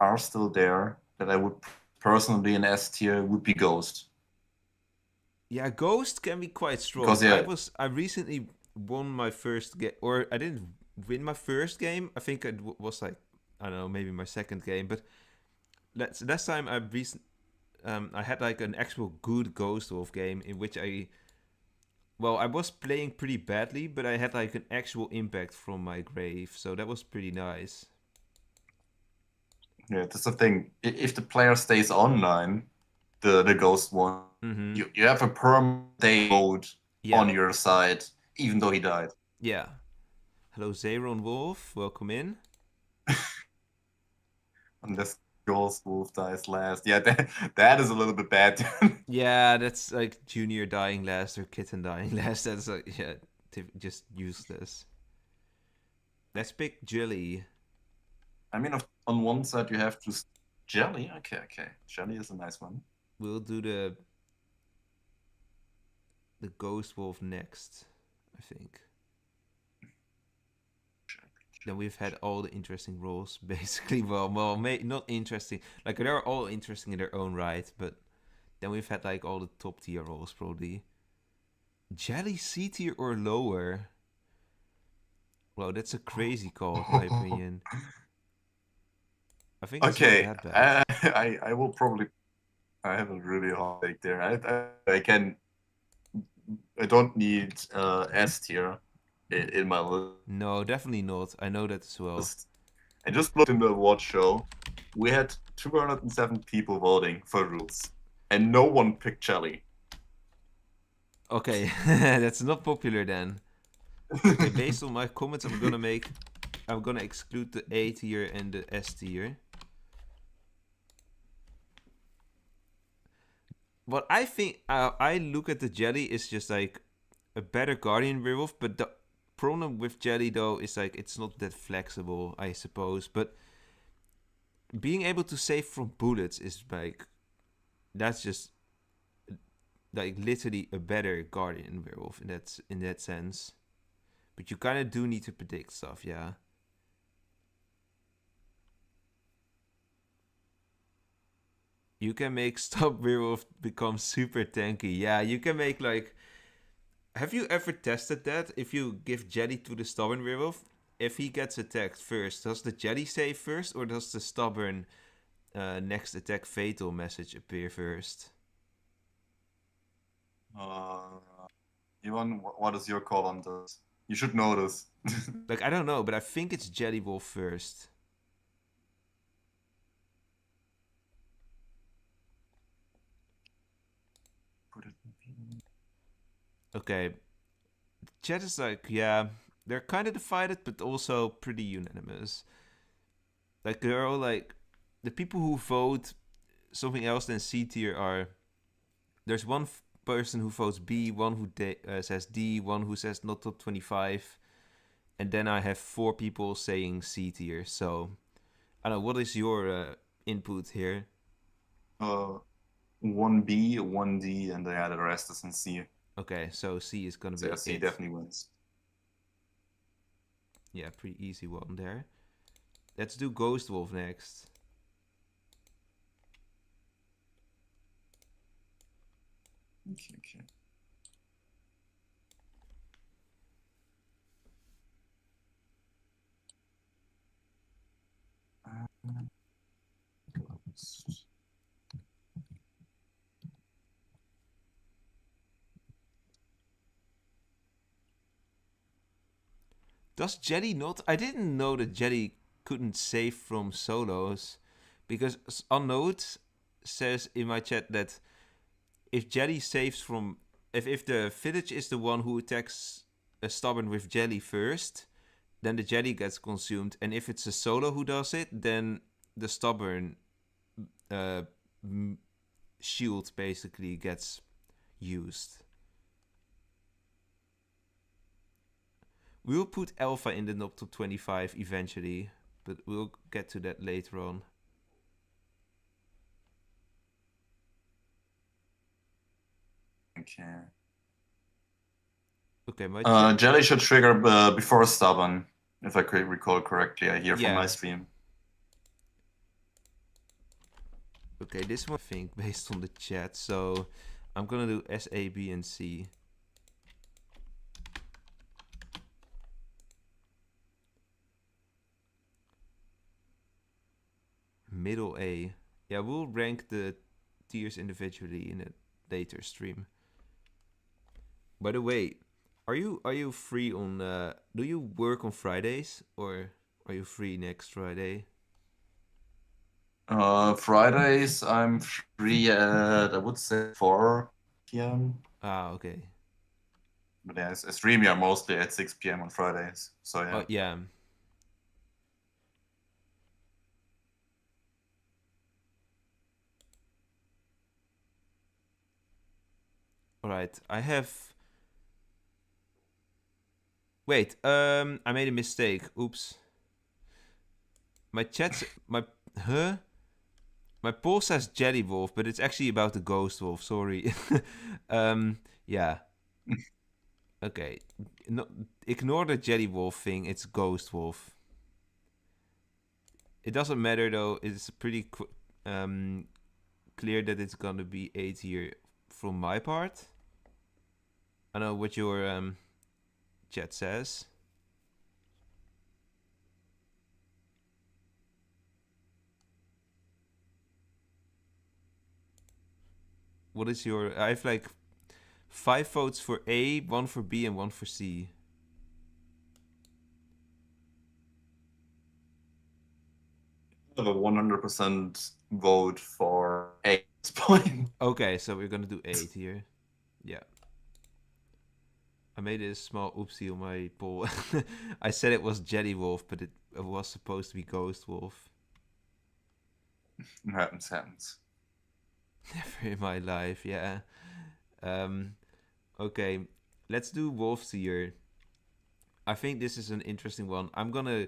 are still there that I would personally in S tier would be Ghost. Yeah, Ghost can be quite Because strong. yeah, I recently won my first game, or I didn't win my first game. I think it was like, I don't know, maybe my second game. But last time I had like an actual good Ghost Wolf game in which I was playing pretty badly, but I had like an actual impact from my grave, so that was pretty nice. yeah, that's the thing. If the player stays online, the Ghost one, Mm-hmm. you have a permanent day mode Yeah, on your side, even though he died. yeah. Hello, Zeron Wolf. Welcome in. Unless Ghost Wolf dies last. Yeah, that is a little bit bad. Yeah, that's like Junior dying last or Kitten dying last. That's like, yeah, just useless. Let's pick Jelly. I mean, on one side you have to Jelly. Okay, okay, Jelly is a nice one. We'll do the Ghost Wolf next, I think. Then we've had all the interesting roles, basically. Well, not interesting. Like they're all interesting in their own right, but then we've had like all the top tier roles probably. Jelly C tier or lower? Wow, that's a crazy call in my opinion. I think it's not Okay, that bad. I will probably. I have a really hard take there. I don't need S tier in my No, definitely not. I know that as well. list. I just looked in the award show. We had 207 people voting for rules, and no one picked Jelly. Okay, that's not popular then. Okay, based on my comments, I'm gonna exclude the A tier and the S tier. What I think, I look at the Jelly is just like a better Guardian werewolf, but the problem with Jelly though is like it's not that flexible, I suppose. But being able to save from bullets is like that's just like literally a better Guardian werewolf in that sense. But you kind of do need to predict stuff, yeah. You can make Stop Werewolf become super tanky. Yeah, you can make like. Have you ever tested that? If you give Jelly to the Stubborn Werewolf, if he gets attacked first, does the Jelly save first or does the Stubborn next attack fatal message appear first? Uh, Ivan, what is your call on this? You should know this. Like, I don't know, but I think it's Jelly Wolf first. Okay. Chat is like, yeah, they're kind of divided, but also pretty unanimous. Like, they're all like, the people who vote something else than C tier are. There's one person who votes B, one who says D, one who says not top 25, and then I have 4 people saying C tier. So, I don't know, what is your input here? 1B, 1D, and the rest is in C. Okay, so C is gonna So be yeah, C it. definitely wins. Yeah, pretty easy one there. Let's do Ghost Wolf next. Okay. Does Jelly not? I didn't know that Jelly couldn't save from solos, because Unknown says in my chat that if Jelly saves from, if the village is the one who attacks a stubborn with Jelly first, then the Jelly gets consumed, and if it's a solo who does it, then the stubborn shield basically gets used. We'll put Alpha in the knob top 25 eventually, but we'll get to that later on. Okay. Okay, my Jelly should trigger before Stubborn, if I could recall correctly. I hear from my stream. Okay, this one I think based on the chat, so I'm gonna do S, A, B, and C. Middle A. Yeah, we'll rank the tiers individually in a later stream. By the way, are you free on do you work on Fridays, or are you free next Friday? Fridays I'm free at, I would say, 4 p.m. Ah, okay. But yeah, I stream here mostly at 6 p.m. on Fridays, so yeah. Oh, yeah. Alright, I have... Wait, I made a mistake. Oops. My chat's... My poll says Jelly Wolf, but it's actually about the Ghost Wolf, sorry. Yeah. Okay. No, ignore the Jelly Wolf thing, it's Ghost Wolf. It doesn't matter though, it's pretty clear that it's gonna be A tier from my part. I know what your chat says. What is your... I have like 5 votes for A, 1 for B, and 1 for C. I have a 100% vote for A at this point. Okay, so we're gonna do A tier. Yeah. I made a small oopsie on my poll. I said it was Jelly Wolf, but it was supposed to be Ghost Wolf. Happens. Never in my life, yeah. Okay, let's do Wolf tier. I think this is an interesting one. I'm gonna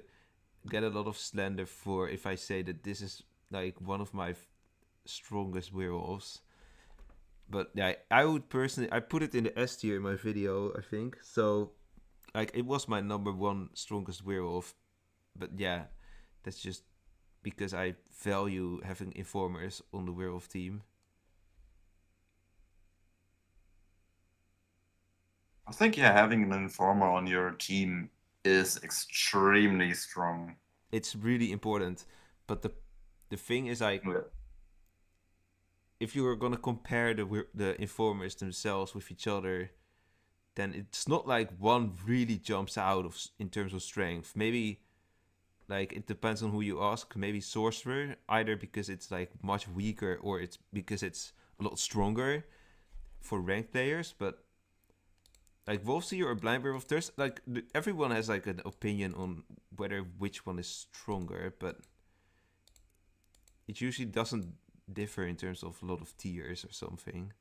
get a lot of slander for if I say that this is like one of my strongest werewolves. But yeah, I would personally... I put it in the S tier in my video, I think. So, like, it was my #1 strongest werewolf. But yeah, that's just because I value having informers on the werewolf team. I think, yeah, having an informer on your team is extremely strong. It's really important. But the thing is, like... Yeah. If you are gonna compare the informers themselves with each other, then it's not like one really jumps out in terms of strength. Maybe, like, it depends on who you ask. Maybe Sorcerer, either because it's like much weaker or it's because it's a lot stronger for ranked players. But like Wolfseer or Blind Werewolf, there's like everyone has like an opinion on which one is stronger, but it usually doesn't differ in terms of a lot of tiers or something.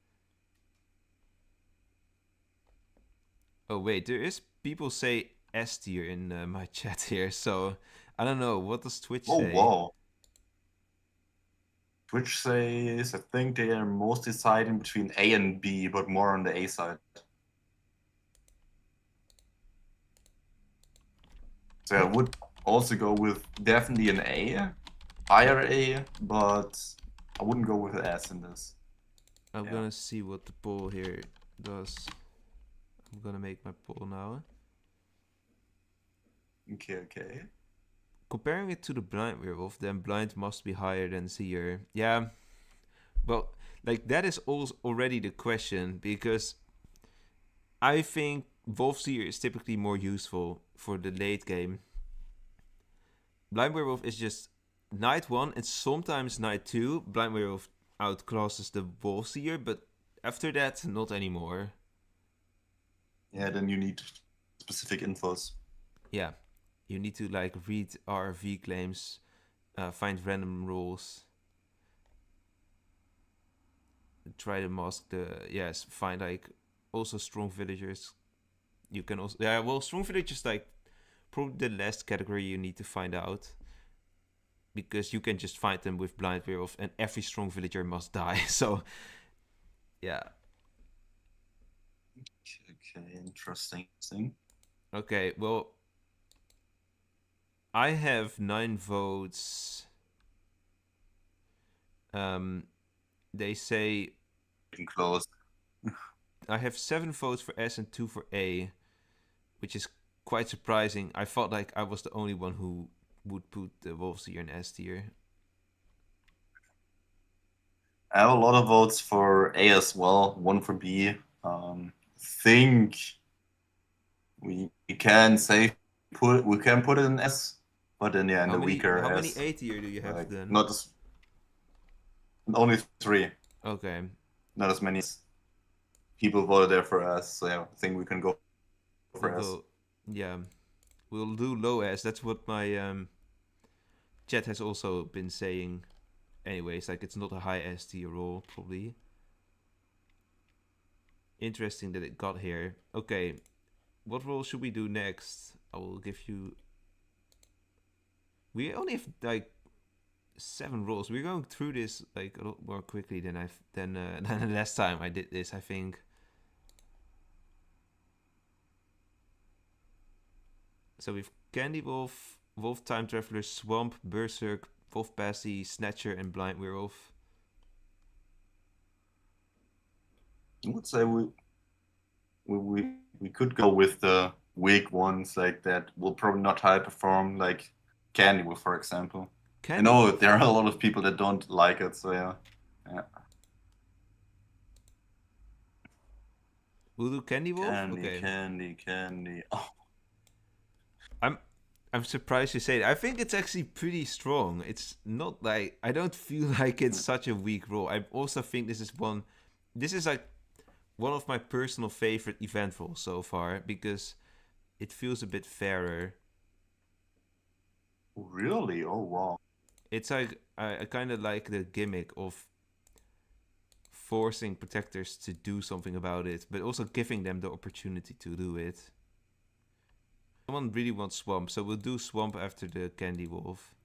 Oh wait, there is people say S tier in my chat here, so I don't know. What does Twitch say? Oh wow. Twitch says, I think they are most deciding between A and B, but more on the A side. So I would also go with definitely an A, higher A, but I wouldn't go with an S in this. I'm Yeah. gonna see what the poll here does. I'm gonna make my poll now. Okay. Comparing it to the blind werewolf, then blind must be higher than seer. Yeah, well, like that is also already the question, because I think wolf seer is typically more useful for the late game. Blind werewolf is just night 1 and sometimes night 2. Blind werewolf outclasses the wolf seer, but after that, not anymore. Yeah, then you need specific infos. Yeah, you need to like read RV claims, find random rules, try to mask find like also strong villagers. You can also strong villagers like probably the last category you need to find out, because you can just find them with blind werewolf and every strong villager must die. So yeah. Okay, interesting. Okay, well, I have 9 votes. They say Close. I have 7 votes for S and 2 for A, which is quite surprising. I felt like I was the only one who would put the Wolves tier in S tier. I have a lot of votes for A as well, 1 for B. Think we can say we can put it in S, but then yeah, in the weaker How many S. A tier do you have Like, then? not as only 3. Okay. Not as many people voted there for S, so yeah, I think we can go for S. Yeah, we'll do low S. That's what my chat has also been saying. Anyways, like it's not a high S tier role, probably. Interesting that it got here. Okay, what role should we do next? I will give you. We only have like 7 roles. We're going through this like a lot more quickly than than the last time I did this, I think. So we've Candy Wolf, Wolf Time Traveler, Swamp, Berserk, Wolf Passy, Snatcher, and Blind Werewolf. I would say we could go with the weak ones like that will probably not high perform, like Candy Wolf, for example. I know there are a lot of people that don't like it, so yeah. We'll do Candy Wolf? Candy. Oh. I'm surprised you say that. I think it's actually pretty strong. It's not like I don't feel like it's such a weak role. I also think this is like one of my personal favorite event roles so far, because it feels a bit fairer. Really? Oh wow. It's like I kind of like the gimmick of forcing protectors to do something about it, but also giving them the opportunity to do it. Someone really wants Swamp, so we'll do Swamp after the Candy Wolf.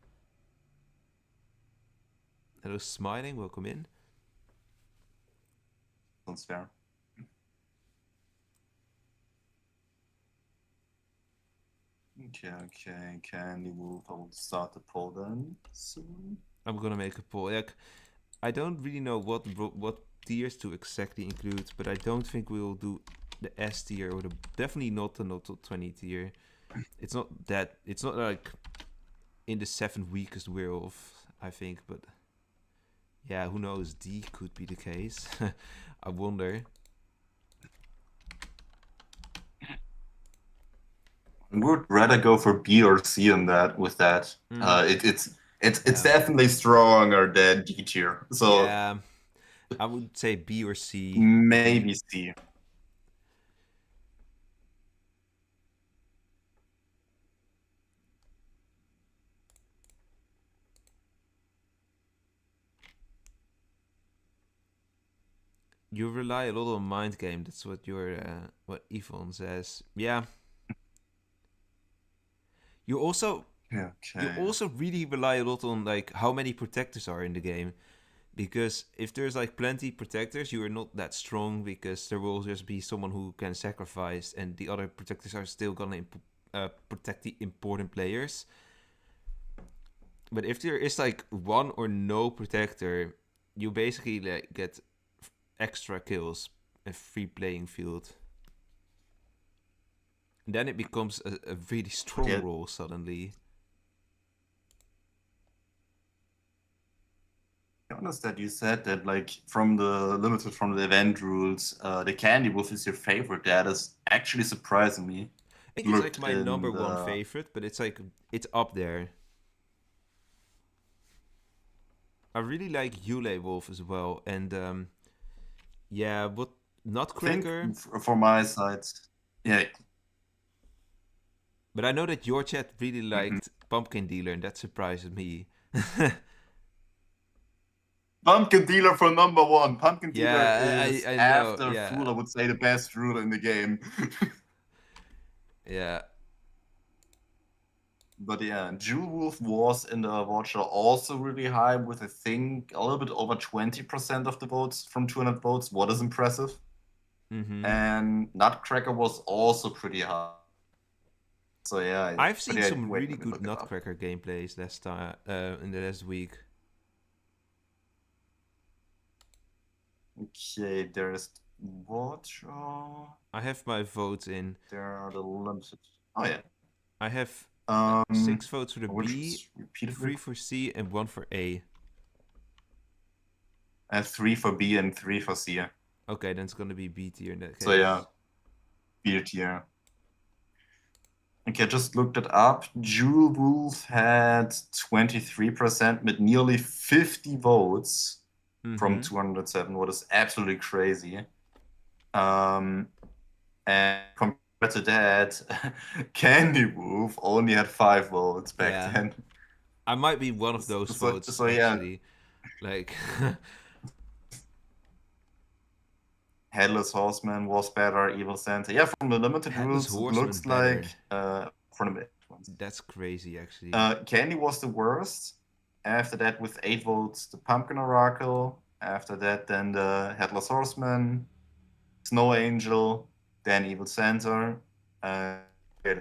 Hello, Smiling, welcome in. Sounds fair. Okay, Candy Wolf. I will start the poll then soon. I'm gonna make a poll. Like, I don't really know what tiers to exactly include, but I don't think we will do the S tier or definitely not the not 20 tier. It's not like in the 7 weakest werewolf, I think, but yeah, who knows? D could be the case. I wonder. I would rather go for B or C on that. With that, it's definitely stronger than D tier. So yeah, I would say B or C. Maybe C. You rely a lot on mind game. That's what what Yvonne says. Yeah. You also really rely a lot on like how many protectors are in the game, because if there's like plenty protectors, you are not that strong, because there will just be someone who can sacrifice, and the other protectors are still gonna protect the important players. But if there is like one or no protector, you basically like get extra kills, a free playing field. And then it becomes a really strong role suddenly. Honest that you said that, like, from the event rules, the Candy Wolf is your favorite. That is actually surprising me. I think it's like my number one favorite, but it's like it's up there. I really like Yule Wolf as well, and yeah, but Nutcracker. For my side, yeah. But I know that your chat really liked Pumpkin Dealer, and that surprises me. Pumpkin Dealer for number one. Pumpkin Dealer is, I know, after Fool, I would say, the best ruler in the game. Yeah. But yeah, Jewel Wolf was in the Watcher also really high with, I think, a little bit over 20% of the votes from 200 votes. What is impressive. And Nutcracker was also pretty high. So yeah, I've seen some really good Nutcracker gameplays last time in the last week. Okay, there's Watcher. I have my votes in. There are the limited. Oh yeah. I have 6 votes for the B, 3 for C, and 1 for A. I have 3 for B and 3 for C. Okay, then it's gonna be B tier in that case. So yeah, B tier. Okay, I just looked it up. Jewel Wolf had 23% with nearly 50 votes from 207, what is absolutely crazy. And compared to that, Candy Wolf only had 5 votes back then. I might be one of those votes, actually. Like... Headless Horseman was better, Evil Santa. Yeah, from the limited rules, it looks like from the ones. That's crazy, actually. Candy was the worst. After that, with 8 votes, the Pumpkin Oracle. After that, then the Headless Horseman, Snow Angel, then Evil Santa. The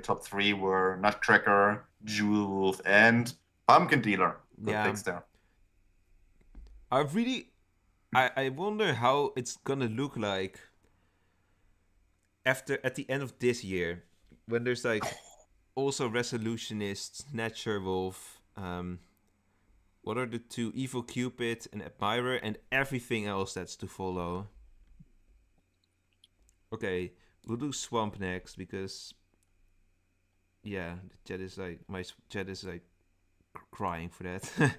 top 3 were Nutcracker, Jewel Wolf, and Pumpkin Dealer. Good picks there. I wonder how it's gonna look like at the end of this year, when there's like also Resolutionist, Snatcher Wolf, what are the 2? Evil Cupid and Admirer, and everything else that's to follow. Okay, we'll do Swamp next because the chat is like, my chat is like crying for that.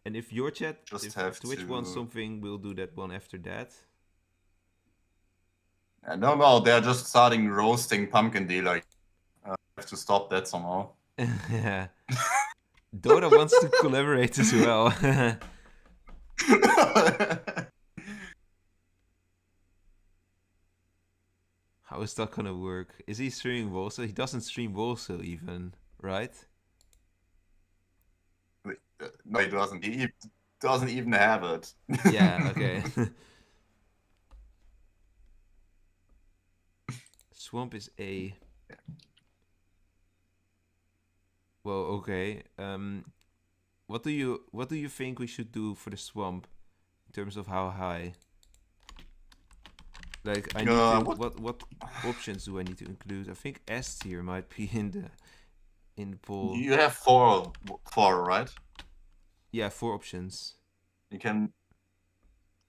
And if your chat, if Twitch wants something, we'll do that one after that. No, they're just starting roasting Pumpkin Dealer. I have to stop that somehow. Yeah. Dota wants to collaborate as well. How is that gonna work? Is he streaming Wolvesville? He doesn't stream Wolvesville even, right? No, he doesn't. He doesn't even have it. Yeah, okay. Swamp is A. Well, okay. What do you think we should do for the Swamp in terms of how high? Like, I need to, what options do I need to include? I think S tier might be in the poll. You have four, right? Yeah, 4 options. You can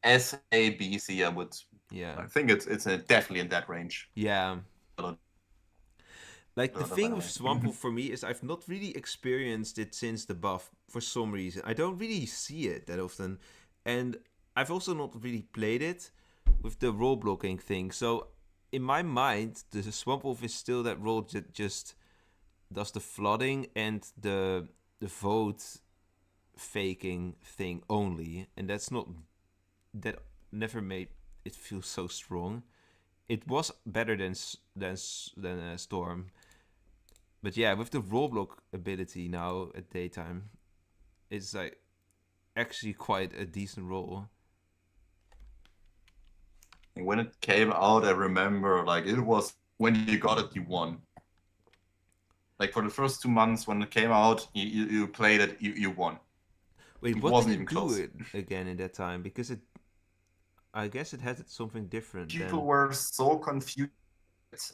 S, A, B, C. I would. Yeah. I think it's definitely in that range. Yeah. Like, the thing with Swamp Wolf for me is I've not really experienced it since the buff for some reason. I don't really see it that often, and I've also not really played it with the role blocking thing. So in my mind, the Swamp Wolf is still that role that just does the flooding and the vote faking thing only, and that never made it feel so strong. It was better than Storm, but yeah, with the role block ability now at daytime, it's like actually quite a decent role. And when it came out, I remember, like, it was when you got it, you won. Like, for the first 2 months when it came out, you played it, you won. Wait, what did it do again in that time? Because it I guess it had something different people then. were so confused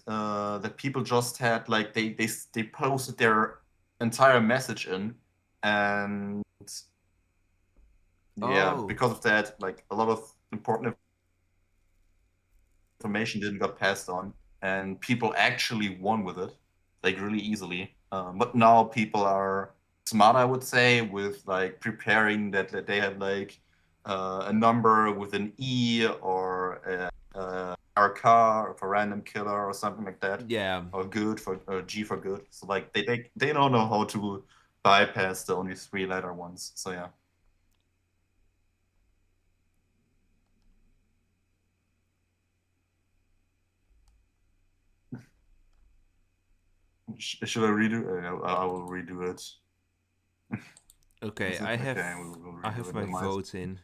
that people just had like they posted their entire message in, and yeah, Oh, because of that, like a lot of important information didn't get passed on, and people actually won with it, like really easily. But now people are smart, I would say, with like preparing that they have like a number with an E or a RK or for random killer or something like that, yeah. or good for or G for good. So like they don't know how to bypass the only 3-letter ones. So yeah. Should I redo? I will redo it. Okay, Is it? Okay, we'll I redo have it. my Never mind. vote in.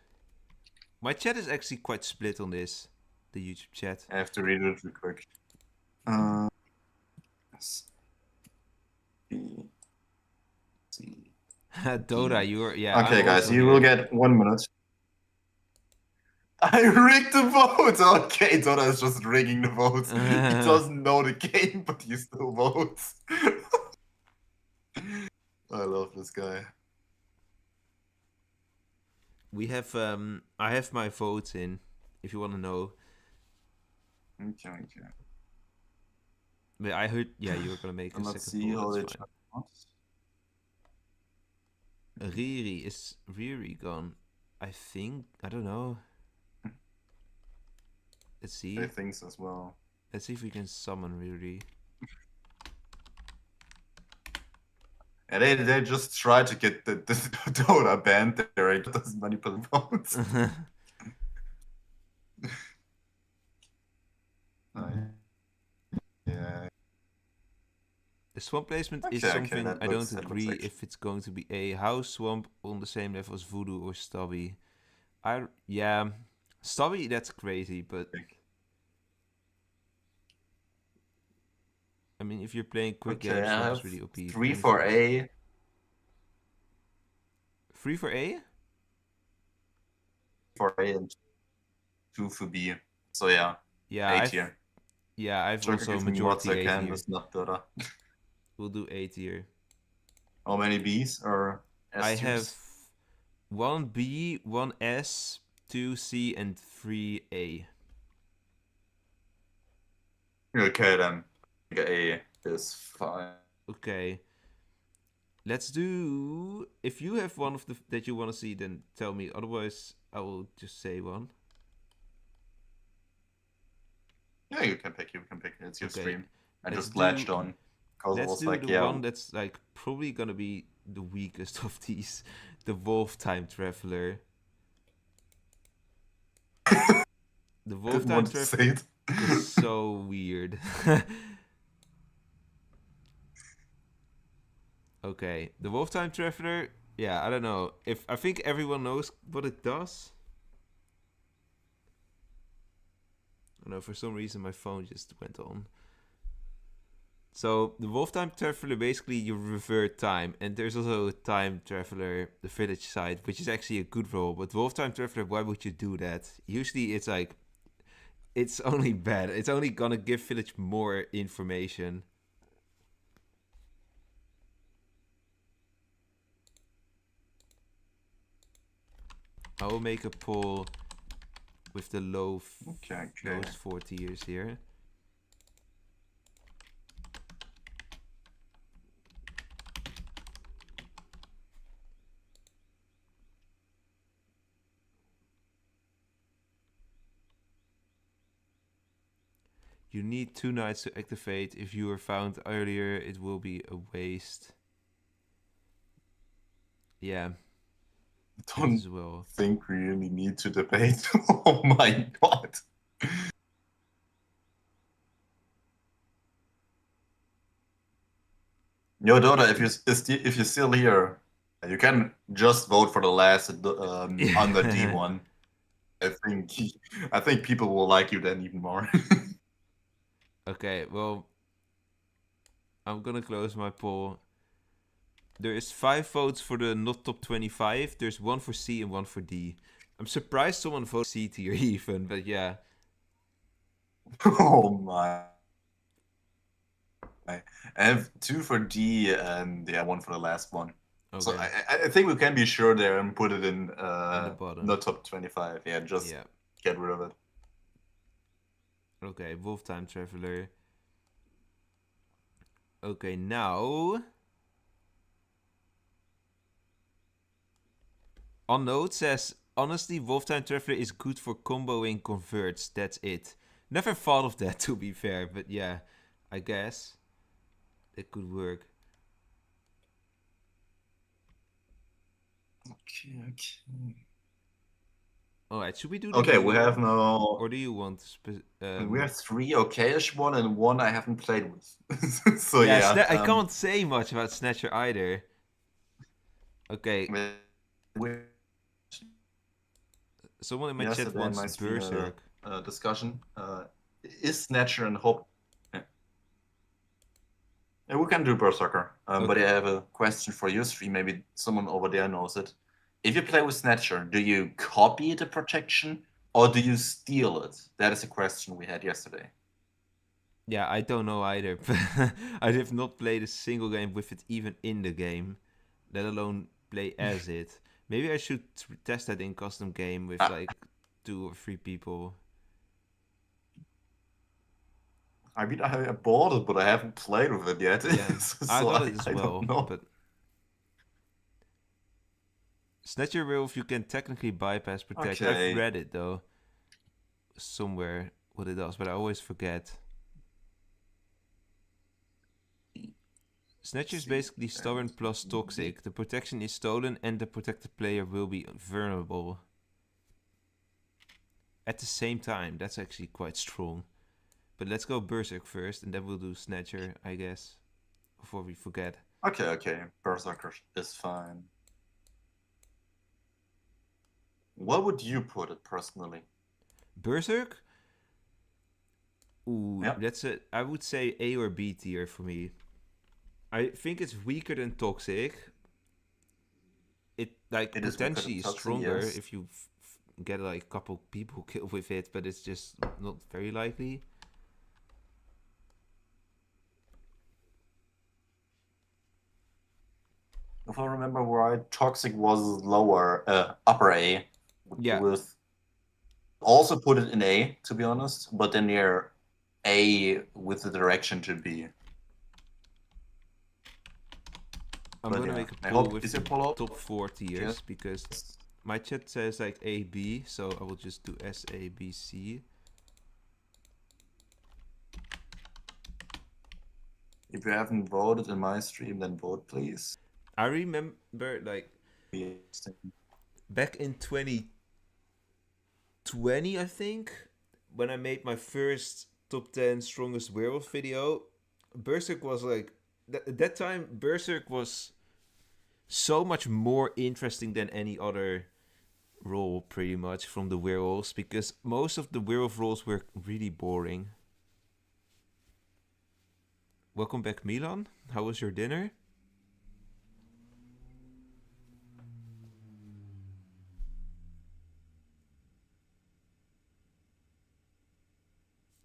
My chat is actually quite split on this, the YouTube chat. I have to read it real quick. Uh, S, B, C. Dota, you're yeah. I'm Okay, guys, also you will here. get 1 minute. I rigged the vote. Okay, Dota is just rigging the votes. He doesn't know the game, but he still votes. I love this guy. We have I have my votes in. If you want to know, Okay, okay. but I heard you were gonna make a And let's second see poll. how That's they fine. check out. Is Riri gone? I think I don't know. Let's see. I think so as well. Let's see if we can summon Riri. And they just try to get the Dota banned there. It doesn't manipulate votes. Yeah. The swamp placement is Okay, something I don't that looks agree actually. if it's going to be a house swamp on the same level as voodoo or stubby. Stubby that's crazy, but I mean if you're playing quick Okay, games, I swamp have is really OP. 3 for A. 3 for A? For A and 2 for B. So yeah, Yeah, A tier. I've Try to also give me mods majority I A can, tier. just not Dota. We'll do A tier. How many Bs or I S have tiers? 1 B, 1 S, 2 C, and 3 A. Okay then. A is fine. Okay. Let's do. If you have one of the that you want to see, then tell me. Otherwise, I will just say one. Yeah, you can pick. It's your Okay. stream. I Let's just do. latched on because it Let's was do like, the yeah. one that's like probably gonna be the weakest of these. The Wolf Time Traveler. The I Wolf didn't Time want to say Traveler it. is so weird. Okay, the Wolf Time Traveler. Yeah, I don't know. If I think everyone knows what it does. I don't know, for some reason my phone just went on. So the Wolf Time Traveler basically you revert time, and there's also a Time Traveler, the village side, which is actually a good role. But Wolf Time Traveler, why would you do that? Usually it's like it's only bad. It's only gonna give village more information. I will make a poll with the lowest 4 tiers here. You need 2 nights to activate. If you were found earlier, it will be a waste. Yeah. Don't As well. think we really need to debate. Oh my god. Yo, Dota, if you're still here, you can just vote for the last under D1. I think people will like you then even more. Okay, well, I'm gonna close my poll. There is 5 votes for the not top 25. There's 1 for C and 1 for D. I'm surprised someone voted C tier even, but yeah. Oh my. I have 2 for D and 1 for the last one. Okay. So I think we can be sure there and put it in the bottom. not top 25. Yeah, just get rid of it. Okay, Wolf Time Traveler. Okay, now... On note says, honestly, Wolf Time Traveler is good for comboing converts. That's it. Never thought of that, to be fair. But yeah, I guess it could work. Okay. Alright, should we do the Okay, we have no... Or do you want... we have 3 okayish one and 1 I haven't played with. So yeah. I can't say much about Snatcher either. Okay. Someone in my chat wants Berserk. Discussion. Is Snatcher and Hope... Yeah, we can do Berserker. Okay. But I have a question for you, Stream. Maybe someone over there knows it. If you play with Snatcher, do you copy the protection or do you steal it? That is a question we had yesterday. Yeah, I don't know either. I have not played a single game with it even in the game, let alone play as it. Maybe I should test that in custom game with like 2 or 3 people. I mean, I bought it, but I haven't played with it yet. Yeah, So I got it as well. Don't know. But Snatcher Werewolf, you can technically bypass protect. Okay. I've read it though somewhere what it does, but I always forget. Snatcher is basically stubborn plus toxic. The protection is stolen and the protected player will be vulnerable at the same time. That's actually quite strong. But let's go Berserk first and then we'll do Snatcher, I guess, before we forget. Okay. Berserker is fine. What would you put it personally? Berserk? Ooh, Yep. that's it. I would say A or B tier for me. I think it's weaker than Toxic. It potentially is stronger if you get like a couple people killed with it, but it's just not very likely. If I remember right, Toxic was lower, upper A. Yeah. With also put it in A, to be honest, but then near A with the direction to B. I'm gonna make a poll with the top 4 tiers because my chat says like A, B, so I will just do S, A, B, C. If you haven't voted in my stream, then vote, please. I remember like back in 2020, I think, when I made my first top 10 strongest werewolf video, Berserk was like, at that time, Berserk was so much more interesting than any other role, pretty much, from the werewolves, because most of the werewolf roles were really boring. Welcome back, Milan. How was your dinner?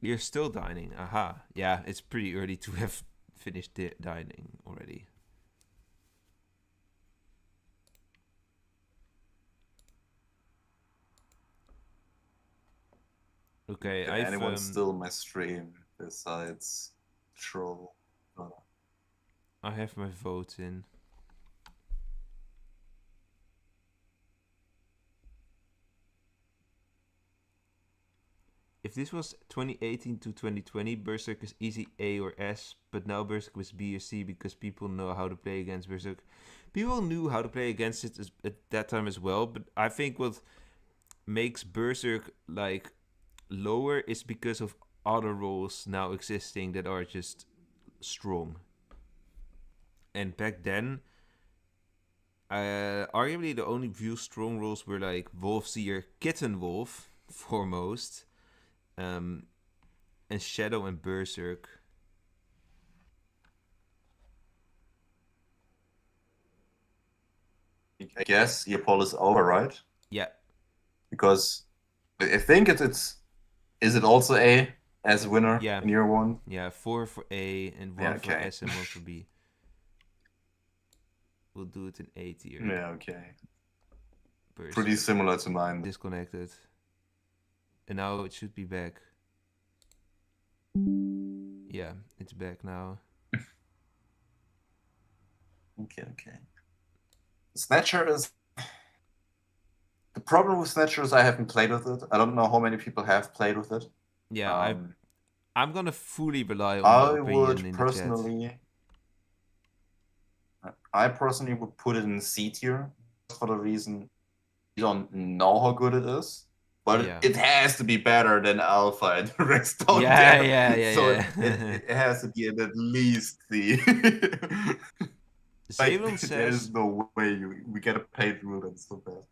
You're still dining. Aha. Yeah, it's pretty early to have finished dining already. Okay, anyone still in my stream besides Troll? I have my vote in. If this was 2018 to 2020, Berserk is easy A or S, but now Berserk was B or C because people know how to play against Berserk. People knew how to play against it at that time as well, but I think what makes Berserk like lower is because of other roles now existing that are just strong. And back then, arguably the only few strong roles were like Wolfseer, Kitten Wolf, foremost. And Shadow and Berserk. I guess your poll is over, right? Yeah. Because I think it's is it also A as a winner Yeah. in year one? Yeah, 4 for A and 1 Yeah, for okay. S and 1 for B. We'll do it in A tier. Yeah, okay. Person Pretty similar to mine. disconnected. And now it should be back. Yeah, it's back now. Okay. Snatcher is... The problem with Snatcher is I haven't played with it. I don't know how many people have played with it. Yeah, I'm gonna fully rely on I your opinion would in personally... I personally would put it in C tier for the reason you don't know how good it is. But Yeah. it has to be better than Alpha and the rest out Yeah, there. yeah. So it has to be at least the... Like, Zavon there's says, no way we get a paid rule that's so bad.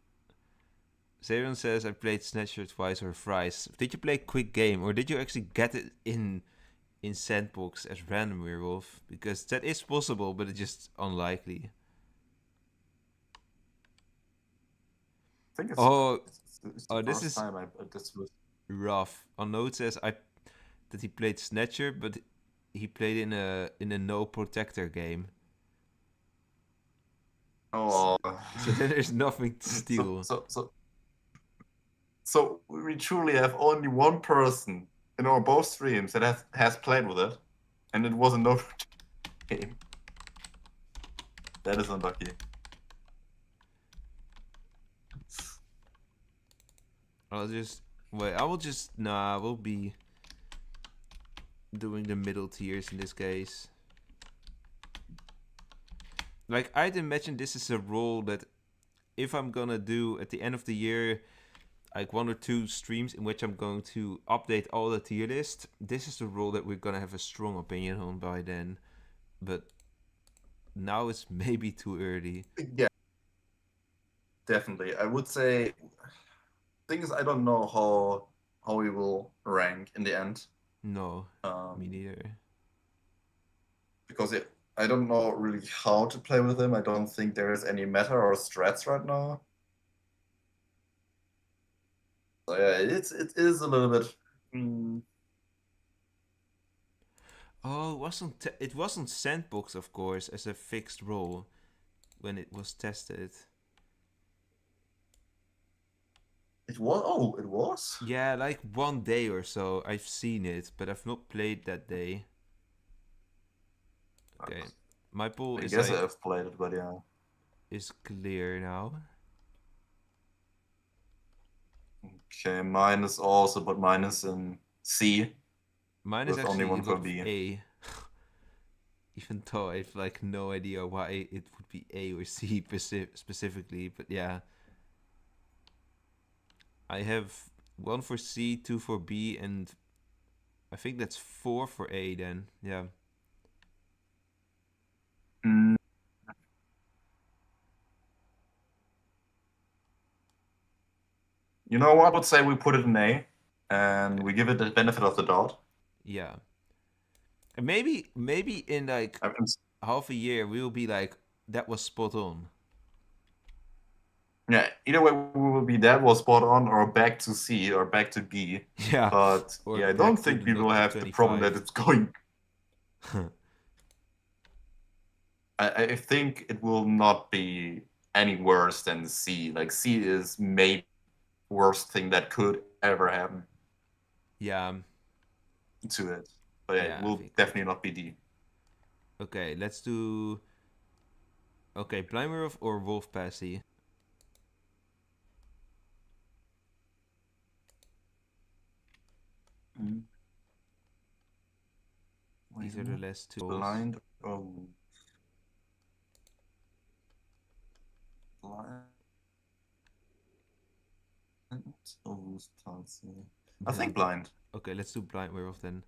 Zavon says I played Snatcher twice or thrice. Did you play Quick Game or did you actually get it in Sandbox as random werewolf? Because that is possible, but it's just unlikely. I think it's Oh, the this first is time this was... rough. Unknown says that he played Snatcher, but he played in a no protector game. Oh. So then there's nothing to steal. So we truly have only one person in our both streams that has played with it, and it was a no game. That is unlucky. We'll be doing the middle tiers in this case. Like, I'd imagine this is a role that if I'm gonna do at the end of the year, like 1 or 2 streams in which I'm going to update all the tier list, this is the role that we're gonna have a strong opinion on by then. But now it's maybe too early. Yeah, definitely. I would say, thing is, I don't know how we will rank in the end. No, me neither. Because I don't know really how to play with him. I don't think there is any meta or strats right now. So yeah, it is a little bit... Oh, it wasn't Sandbox, of course, as a fixed role when it was tested. It was? Oh, it was? Yeah, like 1 day or so. I've seen it, but I've not played that day. Okay, my pool is I guess I've played it, but yeah. Is clear now. Okay, mine is also, but mine is in C. Mine is with actually only one a for lot of B. A. Even though I've like no idea why it would be A or C specifically, but yeah. I have 1 for C, 2 for B, and I think that's 4 for A then. Yeah. You know what? I would say we put it in A, and we give it the benefit of the doubt. Yeah. And maybe in like half a year we'll be like, that was spot on. Yeah, either way we will be that was spot on, or back to C, or back to B. Yeah. But Or yeah, I don't think we will have the problem that it's going. I think it will not be any worse than C. Like, C is maybe worst thing that could ever happen. Yeah. To it. But yeah, it will definitely not be D. Okay, let's do... Okay, Blind Werewolf or Wolf Passy? These are the last 2. Blind. Oh. Blind. Oh, I think blind. Okay, let's do Blind Werewolf then.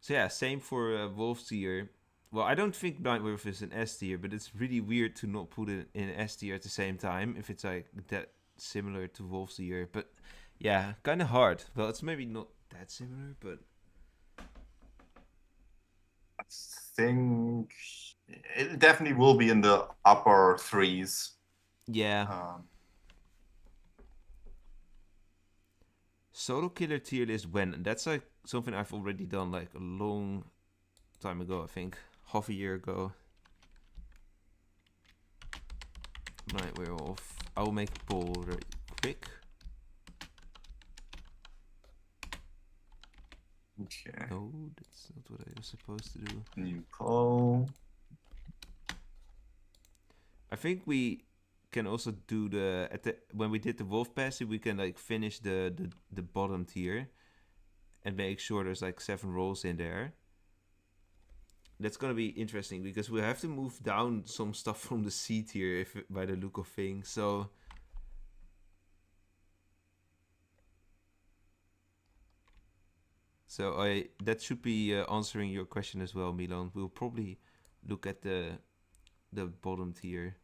So yeah, same for Wolf tier. Well, I don't think Blind Werewolf is an S tier, but it's really weird to not put it in S tier at the same time if it's like that similar to Wolf tier. But yeah, kind of hard. Well, it's maybe not that similar, but I think It definitely will be in the upper 3s. Yeah. Solo killer tier list when? That's like something I've already done like a long time ago, I think. Half a year ago. Night Werewolf. I will make a poll right quick. Okay. No, that's not what I was supposed to do. New poll. I think we can also do when we did the wolf passy, we can like finish the bottom tier and make sure there's like 7 rolls in there. That's gonna be interesting because we have to move down some stuff from the C tier by the look of things. So that should be answering your question as well, Milan. We'll probably look at the bottom tier.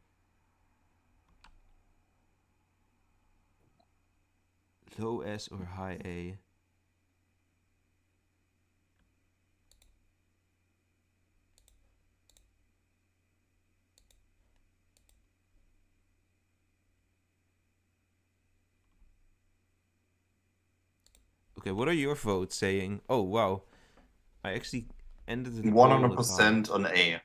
Low S or high A? Okay, what are your votes saying? Oh, wow. I actually ended the poll at 100% on A.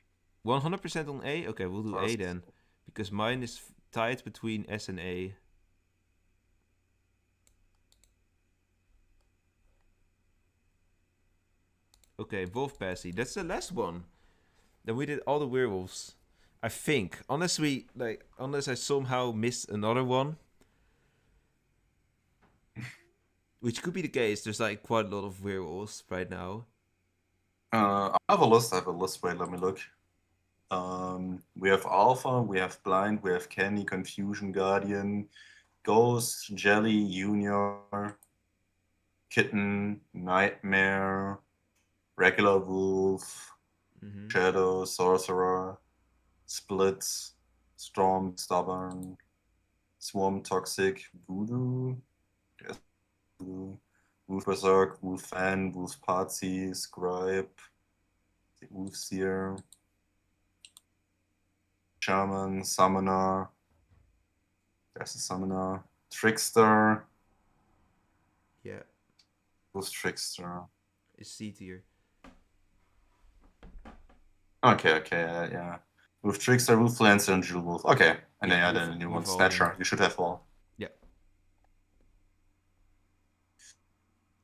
100% on A? Okay, we'll do A First. then. Because mine is tied between S and A. Okay, Wolf Passy. That's the last one. Then we did all the werewolves. I think. Unless I somehow missed another one. Which could be the case. There's like quite a lot of werewolves right now. I have a list. Wait, let me look. We have Alpha, we have Blind, we have Candy, Confusion, Guardian, Ghost, Jelly, Junior, Kitten, Nightmare, Regular Wolf, Shadow, Sorcerer, Split, Storm, Stubborn, Swarm, Toxic, Voodoo, Wolf Berserk, Wolf Fan, Wolf Party, Scribe, Wolf Seer, Shaman, Summoner. There's a Summoner. Trickster. Yeah. Who's Trickster? It's C tier. Okay, yeah. With Trickster, Wolf Lancer, and Jewel Wolf. Okay, and then the new one, Snatcher. You should have all. Yeah.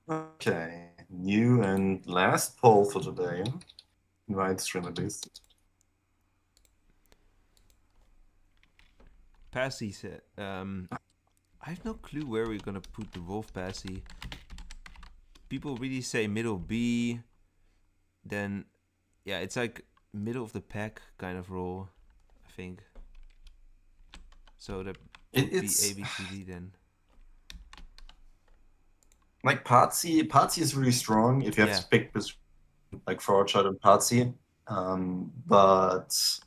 Okay, new and last poll for today. Right stream at least. Passy said, I have no clue where we're gonna put the Wolf Passy. People really say middle B. Then, yeah, it's like middle of the pack kind of role, I think. So that would be A, B, C, D then. Like Partsy is really strong if you have to pick between like Fraudshot and Partsy. But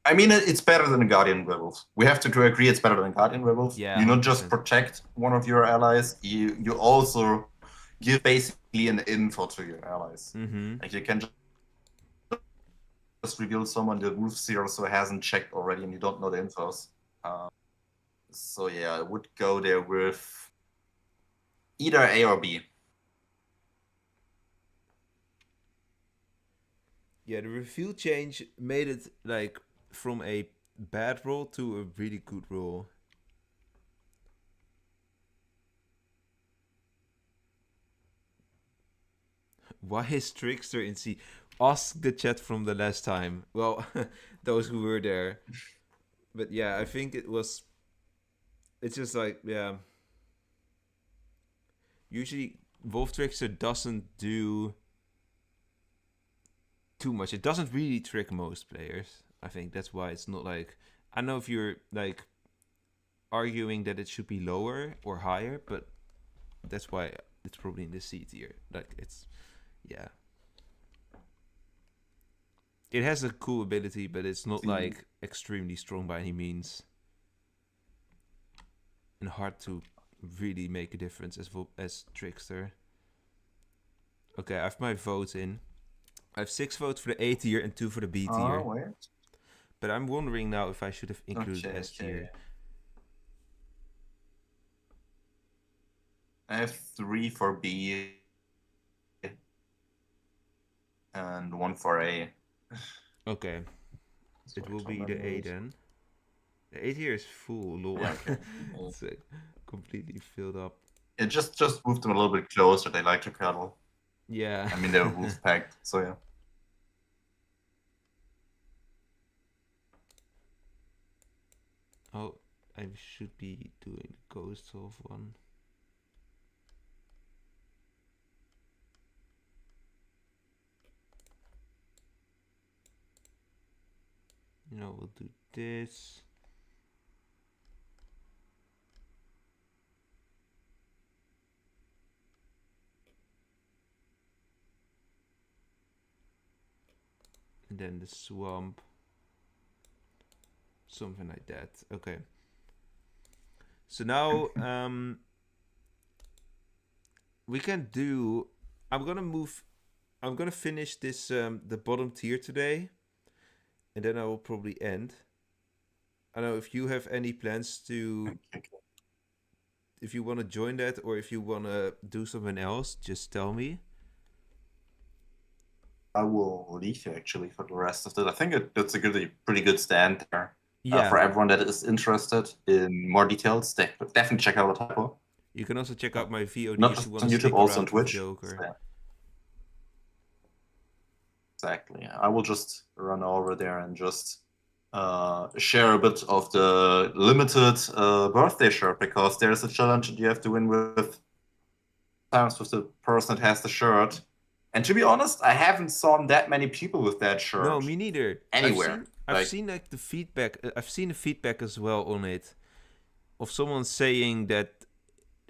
I mean, it's better than a Guardian Werewolf. We have to agree it's better than a Guardian Werewolf. Yeah, you not just protect one of your allies, you also give basically an info to your allies. Like you can just reveal someone the Wolf Seer so hasn't checked already and you don't know the infos. So yeah, I would go there with either A or B. Yeah, the reveal change made it like from a bad roll to a really good roll. Why is Trickster in C? Ask the chat from the last time. Well, those who were there. But yeah, I think it's just like, yeah. Usually, Wolf Trickster doesn't do too much. It doesn't really trick most players. I think that's why it's not like... I don't know if you're like arguing that it should be lower or higher, but that's why it's probably in the C tier. Like, it's... Yeah. It has a cool ability, but it's not like extremely strong by any means. And hard to really make a difference as Trickster. Okay, I have my votes in. I have 6 votes for the A tier and 2 for the B tier. Oh, wait. But I'm wondering now if I should have included S tier. I have 3 for B and 1 for A. Okay. So It will be the A then. The A tier is full, lol. Yeah, okay. It's completely filled up. It just moved them a little bit closer. They like to cuddle. Yeah. I mean, they were wolf packed, so yeah. Oh, I should be doing the Ghost of one. You know, we'll do this. And then the swamp. Something like that. Okay. So now we can do. I'm gonna finish this the bottom tier today, and then I will probably end. I don't know if you have any plans to. If you want to join that, or if you want to do something else, just tell me. I will leave you actually for the rest of it. I think it's a pretty good stand there. Yeah. For everyone that is interested in more details, definitely check out the typo. You can also check out my VOD Not if just you want on to YouTube, stick also on around with Twitch. Joker. Yeah. Exactly. I will just run over there and just share a bit of the limited birthday shirt, because there's a challenge that you have to win with times with the person that has the shirt. And to be honest, I haven't seen that many people with that shirt. No, me neither. Anywhere. I've seen like the feedback. I've seen the feedback as well on it, of someone saying that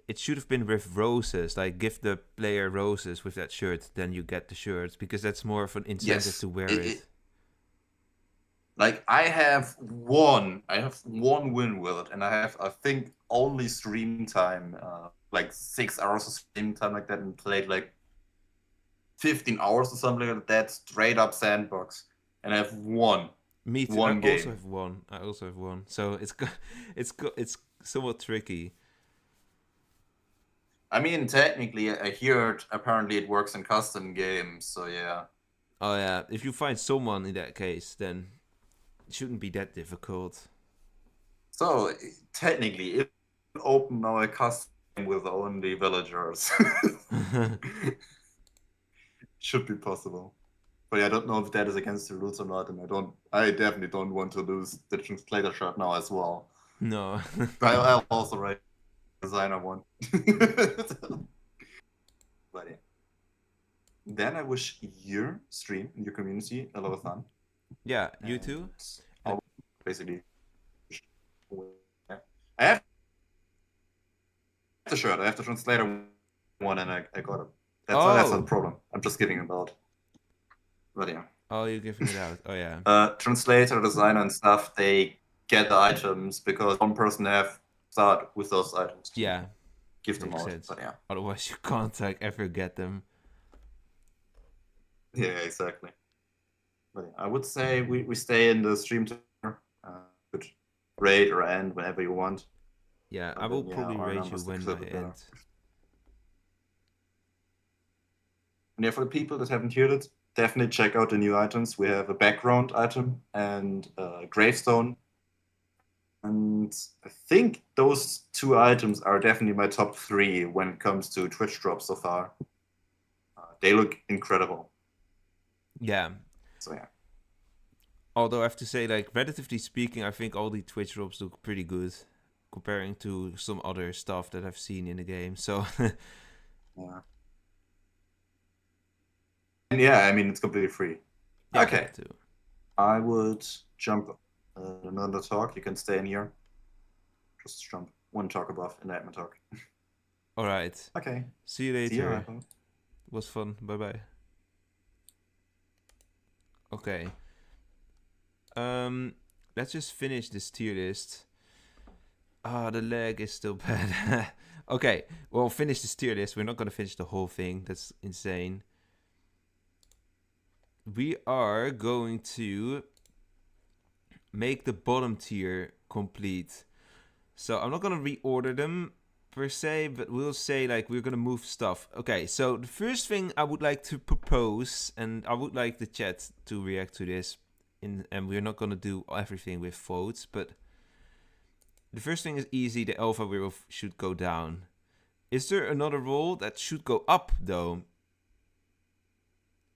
it should have been with roses. Like, give the player roses with that shirt, then you get the shirt, because that's more of an incentive to wear it. Like, I have one win with it, and I have, I think, only stream time, like 6 hours of stream time like that, and played like 15 hours or something like that, straight up sandbox. And I have one. Me too. One game. I also have one. So it's somewhat tricky. I mean, technically, I heard apparently it works in custom games, so yeah. Oh yeah, if you find someone in that case, then it shouldn't be that difficult. So technically, it open now a custom game with only villagers. Should be possible. But yeah, I don't know if that is against the rules or not, and I definitely don't want to lose the translator shirt now as well. No. I'll also write designer one. But yeah. Then I wish your stream and your community a lot of fun. Yeah, you too. I'll basically. I have the shirt. I have the translator one, and I got it. That's not a problem. I'm just giving it out. But yeah. Oh, you're giving it out. Oh yeah. Translator, designer, and stuff. They get the items because one person have start with those items. Yeah. Give them out. But yeah. Otherwise, you can't like ever get them. Yeah, exactly. But yeah, I would say we stay in the stream together. Could raid or end whenever you want. Yeah, I will probably raid you when I end. And yeah, for the people that haven't heard it, definitely check out the new items. We have a background item and a gravestone. And I think those 2 items are definitely my top 3 when it comes to Twitch drops so far. They look incredible. Yeah. So yeah. Although I have to say, like, relatively speaking, I think all the Twitch drops look pretty good comparing to some other stuff that I've seen in the game. So yeah. And yeah, I mean, it's completely free. Yeah, okay. I would jump another talk. You can stay in here. Just jump one talk above in the admin talk. All right. Okay. See you later. See you, it was fun. Bye-bye. Okay. Let's just finish this tier list. The lag is still bad. Okay, we'll finish this tier list. We're not going to finish the whole thing. That's insane. we are going to make the bottom tier complete. So I'm not gonna reorder them per se, but we'll say like we're gonna move stuff. Okay, so the first thing I would like to propose, and I would like the chat to react to this, and we're not gonna do everything with votes, but the first thing is easy. The alpha werewolf should go down. Is there another role that should go up though?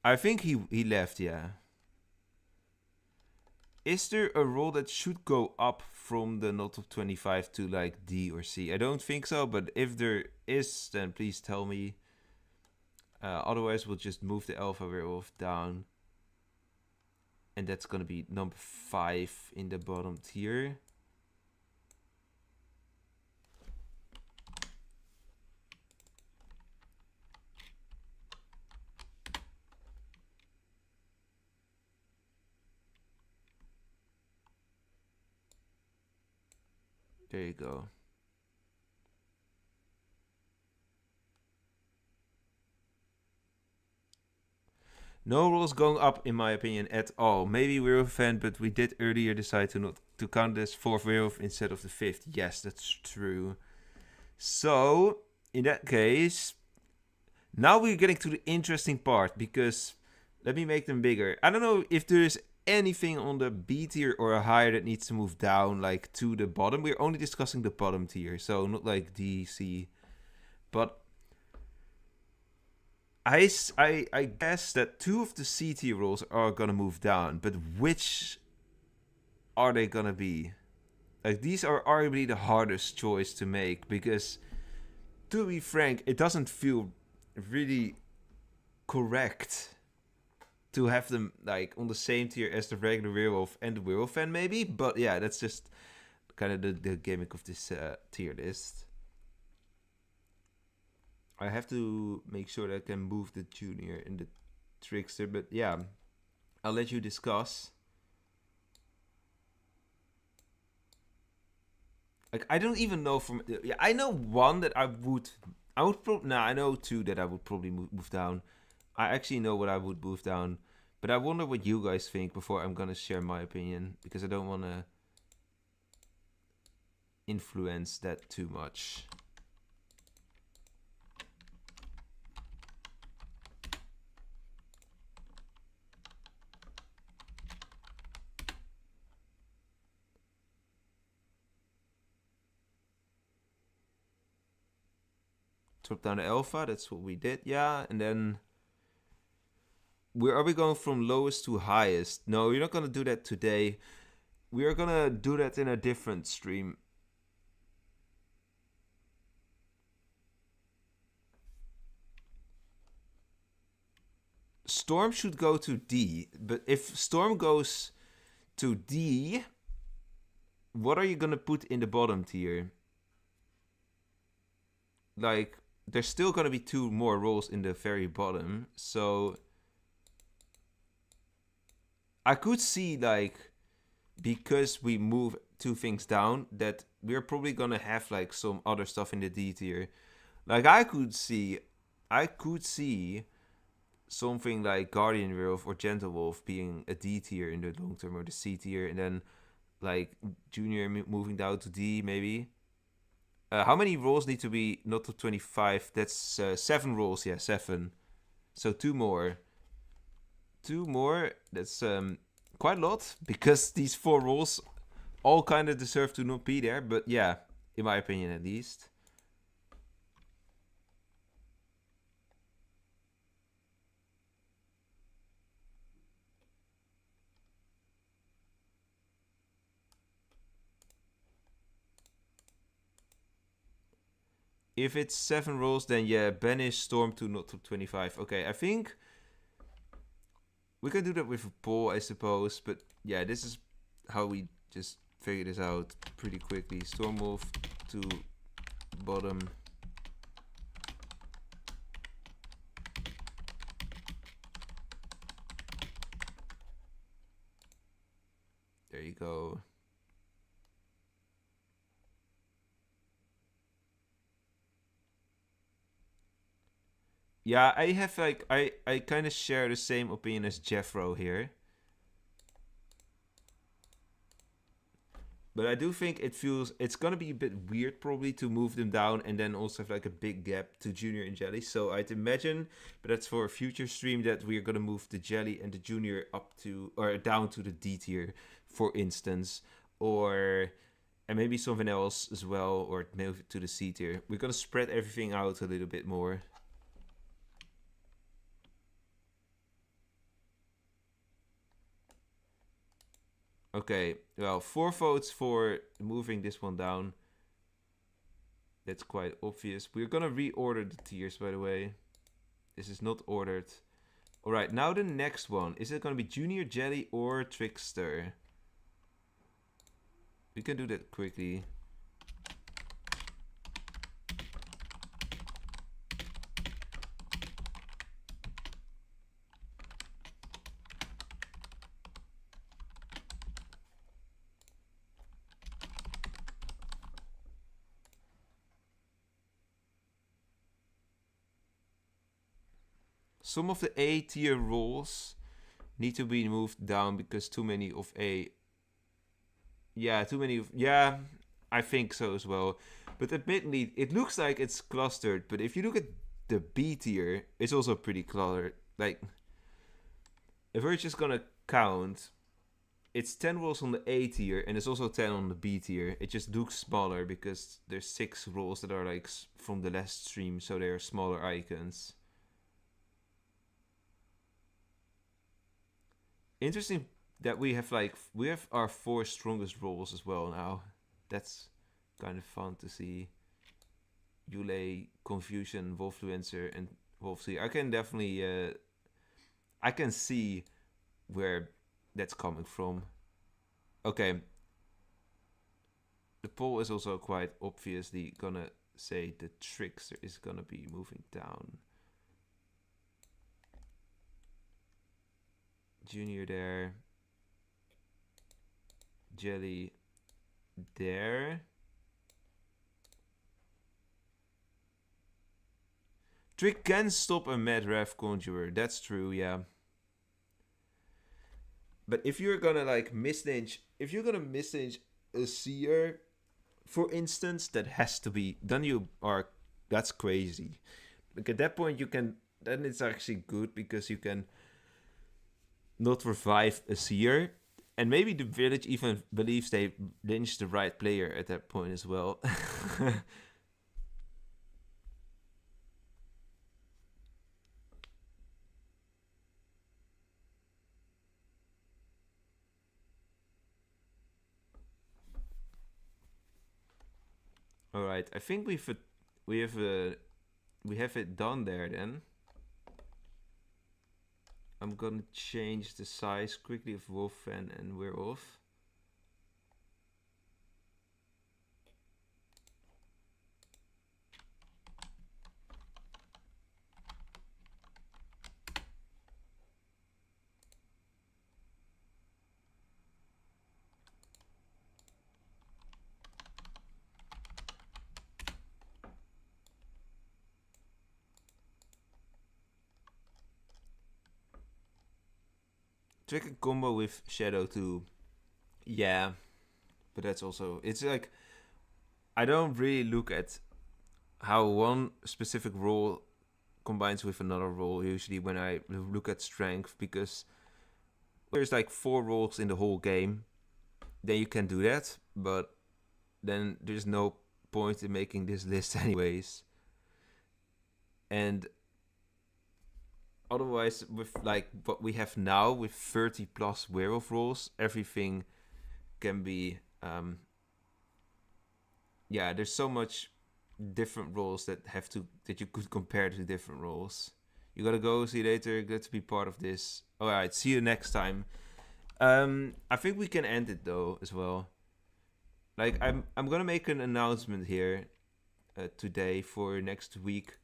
I think he left, yeah. Is there a role that should go up from the not top 25 to like D or C? I don't think so, but if there is, then please tell me. Otherwise, we'll just move the alpha werewolf down. And that's gonna be number 5 in the bottom tier. There you go. No rules going up, in my opinion, at all. Maybe werewolf fan, but we did earlier decide to count as 4th werewolf instead of the 5th. Yes, that's true. So, in that case, now we're getting to the interesting part, because let me make them bigger. I don't know if there's anything on the B tier or higher that needs to move down, like to the bottom. We're only discussing the bottom tier, so not like D, C. But I guess that 2 of the C tier roles are gonna move down, but which are they gonna be? Like, these are arguably the hardest choice to make, because to be frank, it doesn't feel really correct to have them like on the same tier as the regular werewolf and the werewolf fan, maybe. But yeah, that's just kind of the gimmick of this tier list. I have to make sure that I can move the junior and the trickster, but yeah, I'll let you discuss. Like, I don't even know from... Yeah, I know one that I would I know 2 that I would probably move down. I actually know what I would move down. But I wonder what you guys think before I'm gonna share my opinion, because I don't want to influence that too much. Drop down the alpha, that's what we did, yeah. And then... Where are we going from lowest to highest? No, you're not going to do that today. We are going to do that in a different stream. Storm should go to D. But if Storm goes to D, what are you going to put in the bottom tier? Like, there's still going to be 2 more roles in the very bottom. So... I could see, like, because we move 2 things down, that we're probably gonna have, like, some other stuff in the D tier. Like, I could see something like Guardian Werewolf or Gentle Wolf being a D tier in the long term, or the C tier, and then, like, Junior moving down to D, maybe. How many rolls need to be not to 25? That's 7 rolls, yeah, 7. So 2 more. 2 more, that's quite a lot, because these 4 roles all kind of deserve to not be there, but yeah, in my opinion at least. If it's 7 rolls, then yeah, banish Storm to not top 25. Okay, I think we can do that with a poll, I suppose, but yeah, this is how we just figure this out pretty quickly. Stormwolf to bottom. There you go. Yeah, I have like I kind of share the same opinion as Jeffro here. But I do think it's gonna be a bit weird probably to move them down and then also have like a big gap to Junior and Jelly. So I'd imagine, but that's for a future stream, that we're gonna move the Jelly and the Junior up to or down to the D tier, for instance, or and maybe something else as well, or move it to the C tier. We're gonna spread everything out a little bit more. Okay, well, 4 votes for moving this one down. That's quite obvious. We're gonna reorder the tiers, by the way. This is not ordered. Alright, now the next one. Is it gonna be Junior, Jelly, or Trickster? We can do that quickly. Some of the A tier roles need to be moved down because too many of A. Yeah, too many of. Yeah, I think so as well. But admittedly, it looks like it's clustered. But if you look at the B tier, it's also pretty cluttered. Like, if we're just gonna count, it's 10 roles on the A tier and it's also 10 on the B tier. It just looks smaller because there's 6 roles that are like from the last stream, so they're smaller icons. Interesting that we have our 4 strongest roles as well now. That's kind of fun to see. Yule, Confusion, Wolfluencer, and Wolfsea. I can definitely I can see where that's coming from. Okay. The poll is also quite obviously gonna say the Trickster is gonna be moving down. Junior there. Jelly there. Trick can stop a Mad Rev Conjurer. That's true, yeah. But if you're gonna like mislinge, a seer, for instance, that has to be then you are that's crazy. Like at that point you can then it's actually good because you can not revive a seer. And maybe the village even believes they lynched the right player at that point as well. All right, I think we have it done there then. I'm gonna change the size quickly of Wolf and Werewolf. Trick a combo with Shadow too. Yeah, but that's also it's like I don't really look at how one specific role combines with another role usually when I look at strength because there's like 4 roles in the whole game. Then you can do that, but then there's no point in making this list anyways. And otherwise, with like what we have now with 30 plus werewolf roles, everything can be yeah, there's so much different roles that you could compare to different roles. You gotta go, see you later, good to be part of this. Alright, see you next time. I think we can end it though as well. Like I'm gonna make an announcement here today for next week.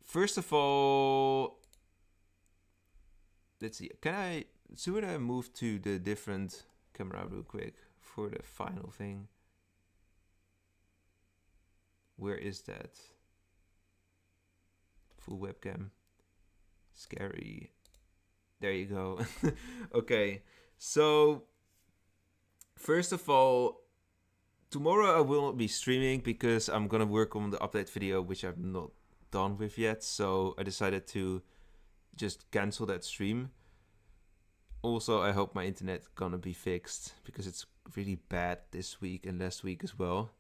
First of all, let's see. Should I move to the different camera real quick for the final thing? Where is that? Full webcam. Scary. There you go. Okay, so first of all, tomorrow I will not be streaming because I'm gonna work on the update video, which I'm not done with yet. So I decided to just cancel that stream. Also, I hope my internet gonna be fixed because it's really bad this week and last week as well.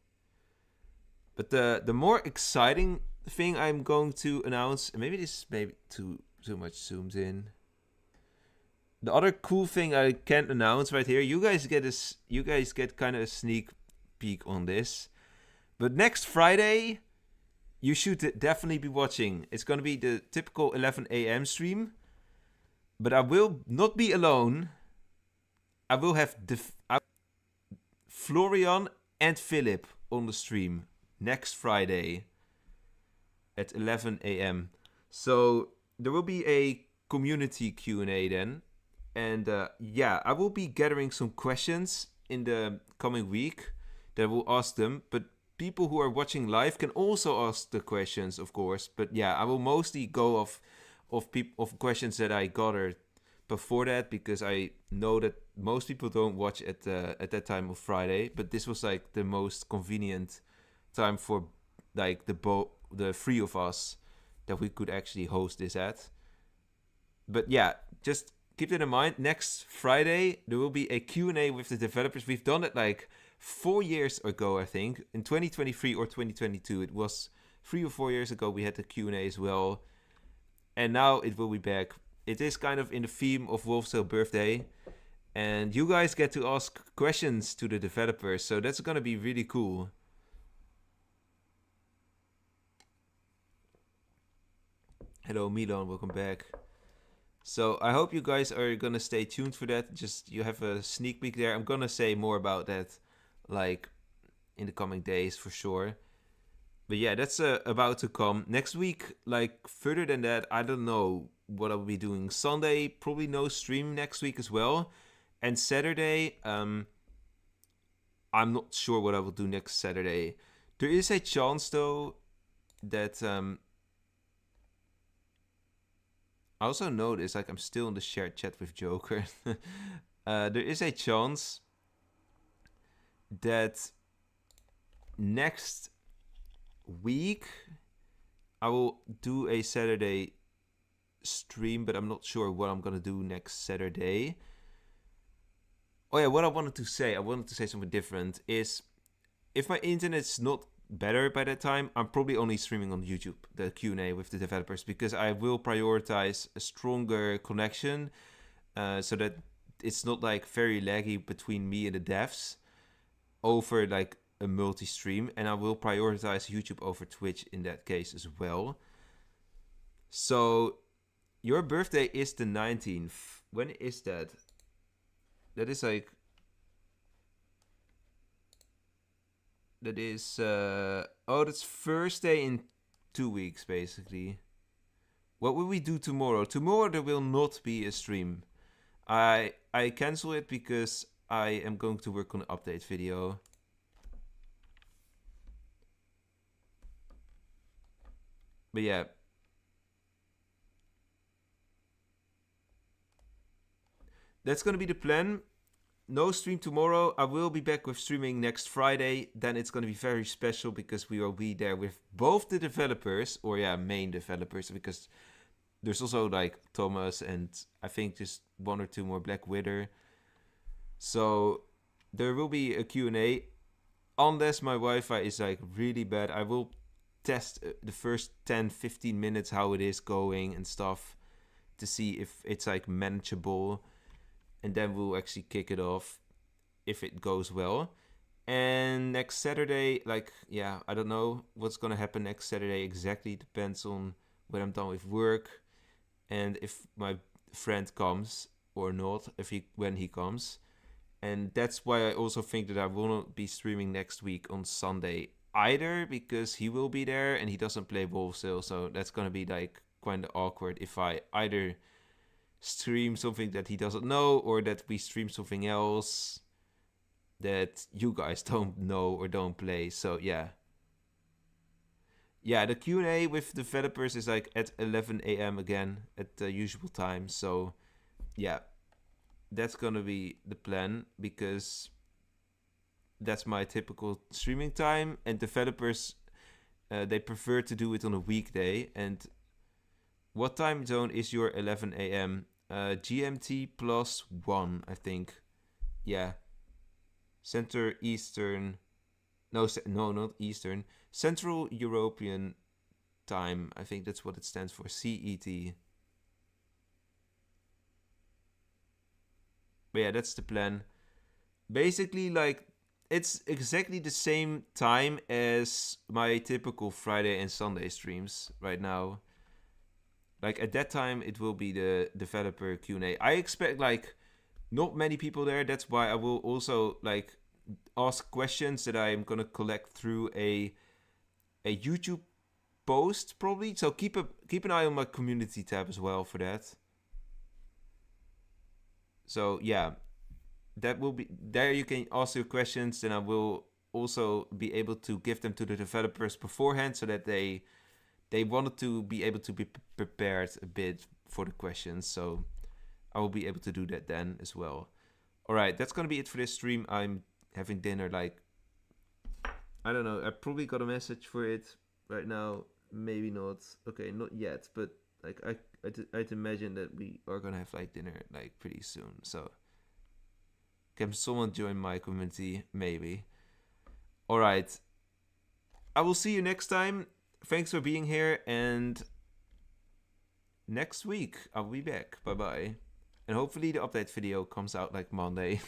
But the more exciting thing I'm going to announce, maybe this maybe too much zoomed in. The other cool thing I can't announce right here, you guys get kind of a sneak peek on this. But next Friday, you should definitely be watching. It's gonna be the typical 11 a.m. stream. But I will not be alone. I will have Florian and Philip on the stream next Friday at 11 a.m. So there will be a community Q&A then. And yeah, I will be gathering some questions in the coming week that I will ask them. But people who are watching live can also ask the questions, of course. But yeah, I will mostly go off of questions that I gathered before that, because I know that most people don't watch at that time of Friday. But this was like the most convenient time for like the three of us that we could actually host this at. But yeah, just keep that in mind. Next Friday there will be a Q&A with the developers. We've done it like 4 years ago, I think, in 2023 or 2022. It was 3 or 4 years ago we had the Q&A as well, and now it will be back. It is kind of in the theme of Wolvesville birthday, and you guys get to ask questions to the developers, so that's gonna be really cool. Hello Milan, welcome back. So I hope you guys are gonna stay tuned for that. Just you have a sneak peek there. I'm gonna say more about that like in the coming days for sure. But yeah, that's about to come. Next week, like further than that, I don't know what I'll be doing. Sunday, probably no stream next week as well. And Saturday, I'm not sure what I will do next Saturday. There is a chance though that I also noticed, like, I'm still in the shared chat with Joker. There is a chance that next week I will do a Saturday stream, but I'm not sure what I'm gonna do next Saturday. Oh yeah, what I wanted to say something different, is if my internet's not better by that time, I'm probably only streaming on YouTube, the Q&A with the developers, because I will prioritize a stronger connection, so that it's not like very laggy between me and the devs over like a multi-stream, and I will prioritize YouTube over Twitch in that case as well. So your birthday is the 19th. When is that? That is like... That is... oh, that's Thursday in 2 weeks, basically. What will we do tomorrow? Tomorrow there will not be a stream. I cancel it because I am going to work on an update video. But yeah. That's gonna be the plan. No stream tomorrow. I will be back with streaming next Friday. Then it's gonna be very special because we will be there with both the developers, or yeah, main developers, because there's also like Thomas and I think just 1 or 2 more Black Wither. So there will be a Q&A. Unless my Wi-Fi is like really bad, I will test the first 10-15 minutes how it is going and stuff to see if it's like manageable, and then we'll actually kick it off if it goes well. And next Saturday, like, yeah, I don't know what's gonna happen next Saturday exactly. Depends on when I'm done with work and if my friend comes or not, when he comes. And that's why I also think that I will not be streaming next week on Sunday either, because he will be there and he doesn't play Wolvesville, so that's gonna be like kind of awkward if I either stream something that he doesn't know or that we stream something else that you guys don't know or don't play. So yeah, yeah, the Q&A with developers is like at 11 a.m. again at the usual time. So yeah, that's gonna be the plan because that's my typical streaming time, and developers they prefer to do it on a weekday. And what time zone is your 11 a.m.? GMT plus 1, I think. Yeah. Center Eastern. No, not Eastern. Central European Time. I think that's what it stands for. CET. But yeah, that's the plan. Basically, like, it's exactly the same time as my typical Friday and Sunday streams right now. Like, at that time, it will be the developer Q&A. I expect, like, not many people there. That's why I will also, like, ask questions that I'm gonna collect through a YouTube post, probably. So keep an eye on my community tab as well for that. So yeah, that will be there. You can ask your questions, then I will also be able to give them to the developers beforehand, so that they wanted to be able to be prepared a bit for the questions. So I will be able to do that then as well. All right, that's gonna be it for this stream. I'm having dinner. Like, I don't know. I probably got a message for it right now. Maybe not. Okay, not yet. But like, I'd imagine that we are gonna have like dinner like pretty soon. So can someone join my community? Maybe. All right. I will see you next time. Thanks for being here, and next week I'll be back. Bye bye. And hopefully the update video comes out like Monday.